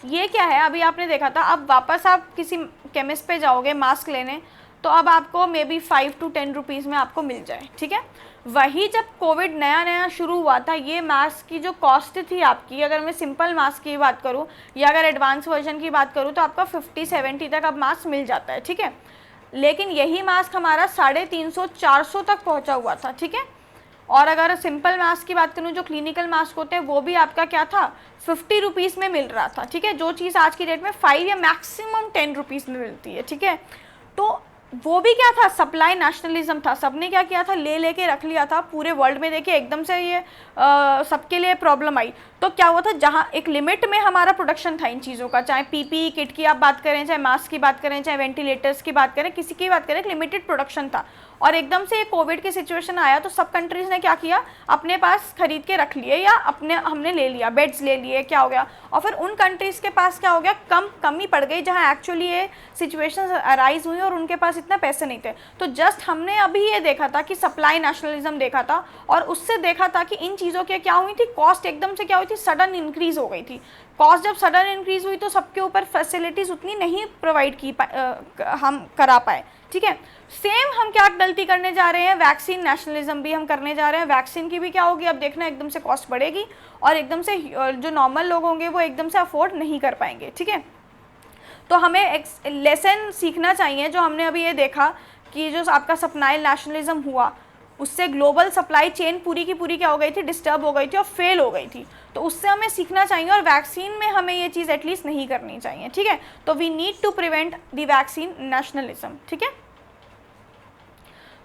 ये क्या है, अभी आपने देखा था, अब वापस आप किसी केमिस्ट पे जाओगे मास्क लेने तो अब आपको मे बी 5 to 10 रुपीज़ में आपको मिल जाए, ठीक है। वही जब कोविड नया नया शुरू हुआ था, ये मास्क की जो कॉस्ट थी आपकी, अगर मैं सिंपल मास्क की बात करूँ या अगर एडवांस वर्जन की बात करूँ तो आपका 50-70 तक अब मास्क मिल जाता है, ठीक है। लेकिन यही मास्क हमारा 350-400 तक पहुँचा हुआ था, ठीक है। और अगर सिंपल मास्क की बात करूँ, जो क्लिनिकल मास्क होते हैं, वो भी आपका क्या था, 50 रुपीज़ में मिल रहा था, ठीक है। जो चीज़ आज की डेट में 5 या मैक्सिमम 10 रुपीज़ में मिलती है, ठीक है। तो वो भी क्या था, सप्लाई नेशनलिज्म था। सबने क्या किया था, ले लेके रख लिया था पूरे वर्ल्ड में। देखिए एकदम से ये सबके लिए प्रॉब्लम आई तो क्या हुआ था, जहाँ एक लिमिट में हमारा प्रोडक्शन था इन चीज़ों का, चाहे पीपीई किट की आप बात करें, चाहे मास्क की बात करें, चाहे वेंटिलेटर्स की बात करें, किसी की बात करें, लिमिटेड प्रोडक्शन था। और एकदम से कोविड की सिचुएशन आया तो सब कंट्रीज़ ने क्या किया, अपने पास खरीद के रख लिए या हमने ले लिया, बेड्स ले लिए, क्या हो गया। और फिर उन कंट्रीज़ के पास क्या हो गया, कमी पड़ गई जहाँ एक्चुअली ये सिचुएशन अराइज हुई और उनके पास इतना पैसे नहीं थे। तो जस्ट हमने अभी ये देखा था कि सप्लाई नेशनलिज्म देखा था, और उससे देखा था कि इन चीज़ों की क्या हुई थी, कॉस्ट एकदम से क्या हुई थी, सडन इंक्रीज़ हो गई थी। कॉस्ट जब सडन इंक्रीज़ हुई तो सबके ऊपर फैसिलिटीज़ उतनी नहीं प्रोवाइड की हम करा पाए, ठीक है। सेम हम क्या गलती करने जा रहे हैं, वैक्सीन नेशनलिज्म भी हम करने जा रहे हैं। वैक्सीन की भी क्या होगी, अब देखना एकदम से कॉस्ट बढ़ेगी और एकदम से जो नॉर्मल लोग होंगे वो एकदम से अफोर्ड नहीं कर पाएंगे, ठीक है। तो हमें एक लेसन सीखना चाहिए, जो हमने अभी ये देखा कि जो आपका सप्लाई नेशनलिज्म हुआ उससे ग्लोबल सप्लाई चेन पूरी की पूरी क्या हो गई थी, डिस्टर्ब हो गई थी और फेल हो गई थी। तो उससे हमें सीखना चाहिए और वैक्सीन में हमें ये चीज़ एटलीस्ट नहीं करनी चाहिए, ठीक है। तो we need to prevent the vaccine nationalism, ठीक है।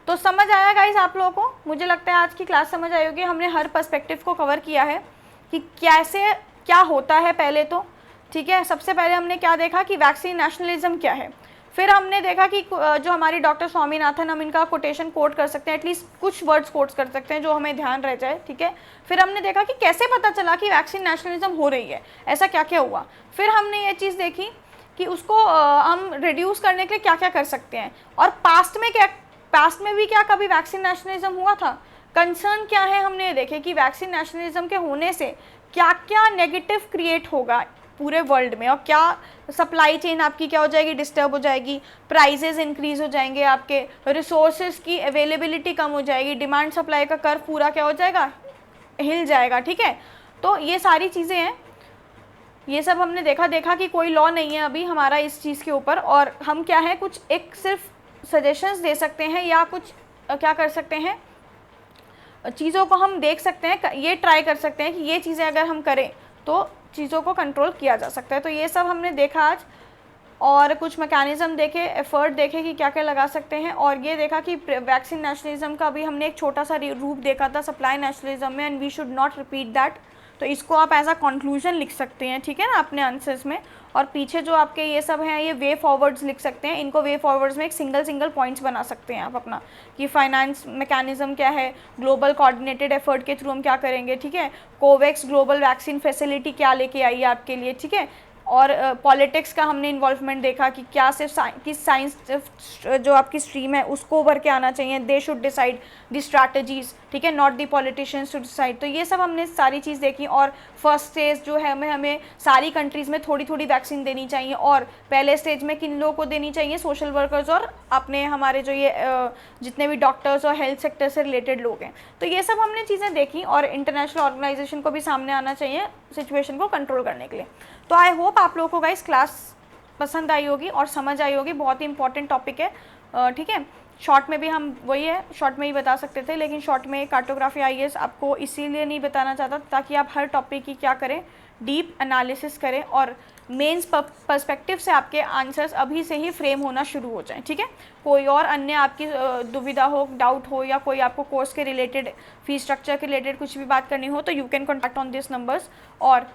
तो समझ आया गाइस आप लोगों को, मुझे लगता है आज की क्लास समझ आई होगी। हमने हर पर्सपेक्टिव को कवर किया है कि कैसे क्या होता है पहले तो, ठीक है। सबसे पहले हमने क्या देखा कि वैक्सीन नेशनलिज्म क्या है, फिर हमने देखा कि जो हमारी डॉक्टर स्वामीनाथन, हम इनका कोटेशन कोट कर सकते हैं, एटलीस्ट कुछ वर्ड्स कोट कर सकते हैं जो हमें ध्यान रह जाए, ठीक है। फिर हमने देखा कि कैसे पता चला कि वैक्सीन नेशनलिज्म हो रही है, ऐसा क्या क्या हुआ। फिर हमने ये चीज़ देखी कि उसको हम रिड्यूस करने के लिए क्या क्या कर सकते हैं, और पास्ट में भी क्या कभी वैक्सीन नेशनलिज्म हुआ था, कंसर्न क्या है, हमने देखे कि वैक्सीन नेशनलिज्म के होने से क्या क्या नेगेटिव क्रिएट होगा पूरे वर्ल्ड में, और क्या सप्लाई चेन आपकी क्या हो जाएगी, डिस्टर्ब हो जाएगी, प्राइजेस इंक्रीज हो जाएंगे, आपके रिसोर्सेज की अवेलेबिलिटी कम हो जाएगी, डिमांड सप्लाई का कर्व पूरा क्या हो जाएगा, हिल जाएगा, ठीक है। तो ये सारी चीज़ें हैं, ये सब हमने देखा कि कोई लॉ नहीं है अभी हमारा इस चीज़ के ऊपर, और हम क्या है कुछ एक सिर्फ सजेशंस दे सकते हैं या कुछ क्या कर सकते हैं, चीज़ों को हम देख सकते हैं, ये ट्राई कर सकते हैं कि ये चीज़ें अगर हम करें तो चीज़ों को कंट्रोल किया जा सकता है। तो ये सब हमने देखा आज। और कुछ मैकेनिज़्म देखे, एफर्ट देखे कि क्या क्या लगा सकते हैं, और ये देखा कि वैक्सीन नेशनलिज्म का भी हमने एक छोटा सा रूप देखा था सप्लाई नेशनलिज्म में, and we should not repeat that. तो इसको आप एज अ कंक्लूजन लिख सकते हैं, ठीक है ना, अपने आंसर्स में। और पीछे जो आपके ये सब हैं, ये वे फॉरवर्ड्स लिख सकते हैं, इनको वे फॉरवर्ड्स में एक सिंगल पॉइंट्स बना सकते हैं आप अपना, कि फाइनेंस मैकेनिज्म क्या है, ग्लोबल कोऑर्डिनेटेड एफर्ट के थ्रू हम क्या करेंगे, ठीक है, कोवैक्स ग्लोबल वैक्सीन फैसिलिटी क्या लेके आई है आपके लिए, ठीक है। और पॉलिटिक्स का हमने इन्वॉल्वमेंट देखा कि क्या सिर्फ किस साइंस जो आपकी स्ट्रीम है उसको उभर के आना चाहिए, they should decide the strategies, ठीक है, not the politicians to decide. तो ये सब हमने सारी चीज़ देखी। और फर्स्ट स्टेज जो है हमें सारी कंट्रीज़ में थोड़ी थोड़ी वैक्सीन देनी चाहिए, और पहले स्टेज में किन लोगों को देनी चाहिए, सोशल वर्कर्स और अपने हमारे जो ये जितने भी डॉक्टर्स और हेल्थ सेक्टर से रिलेटेड लोग हैं। तो ये सब हमने चीज़ें देखी, और इंटरनेशनल ऑर्गेनाइजेशन को भी सामने आना चाहिए सिचुएशन को कंट्रोल करने के लिए। तो आई होप आप लोगों को गाइस क्लास पसंद आई होगी और समझ आई होगी, बहुत ही इंपॉर्टेंट टॉपिक है, ठीक है। शॉर्ट में भी हम वही है, शॉर्ट में ही बता सकते थे, लेकिन शॉर्ट में कार्टोग्राफी आईएएस आपको इसीलिए नहीं बताना चाहता ताकि आप हर टॉपिक की क्या करें, डीप एनालिसिस करें, और मेंस पर्सपेक्टिव से आपके आंसर्स अभी से ही फ्रेम होना शुरू हो जाएं, ठीक है। कोई और अन्य आपकी दुविधा हो, डाउट हो, या कोई आपको कोर्स के रिलेटेड, फीस स्ट्रक्चर के रिलेटेड कुछ भी बात करनी हो, तो you can contact on this numbers. और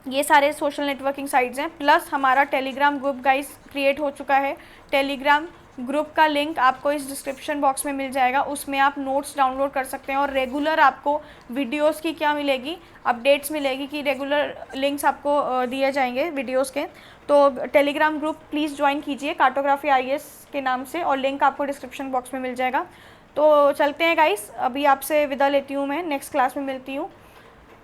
ये सारे सोशल नेटवर्किंग साइट्स हैं, प्लस हमारा टेलीग्राम ग्रुप गाइस क्रिएट हो चुका है। टेलीग्राम ग्रुप का लिंक आपको इस डिस्क्रिप्शन बॉक्स में मिल जाएगा, उसमें आप नोट्स डाउनलोड कर सकते हैं, और रेगुलर आपको वीडियोस की क्या मिलेगी, अपडेट्स मिलेगी, कि रेगुलर लिंक्स आपको दिए जाएंगे वीडियोस के। तो टेलीग्राम ग्रुप प्लीज़ ज्वाइन कीजिए कार्टोग्राफी आईएएस के नाम से, और लिंक आपको डिस्क्रिप्शन बॉक्स में मिल जाएगा। तो चलते हैं गाइस, अभी आपसे विदा लेती हूँ, मैं नेक्स्ट क्लास में मिलती हूँ,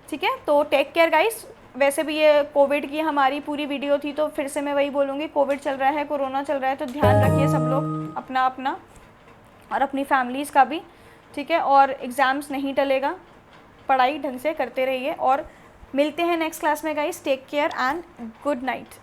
ठीक है। तो टेक केयर गाइस। वैसे भी ये कोविड की हमारी पूरी वीडियो थी, तो फिर से मैं वही बोलूँगी, कोविड चल रहा है, कोरोना चल रहा है, तो ध्यान रखिए सब लोग अपना अपना, और अपनी फैमिलीज़ का भी, ठीक है। और एग्ज़ाम्स नहीं टलेगा, पढ़ाई ढंग से करते रहिए, और मिलते हैं नेक्स्ट क्लास में guys. Take care and good night.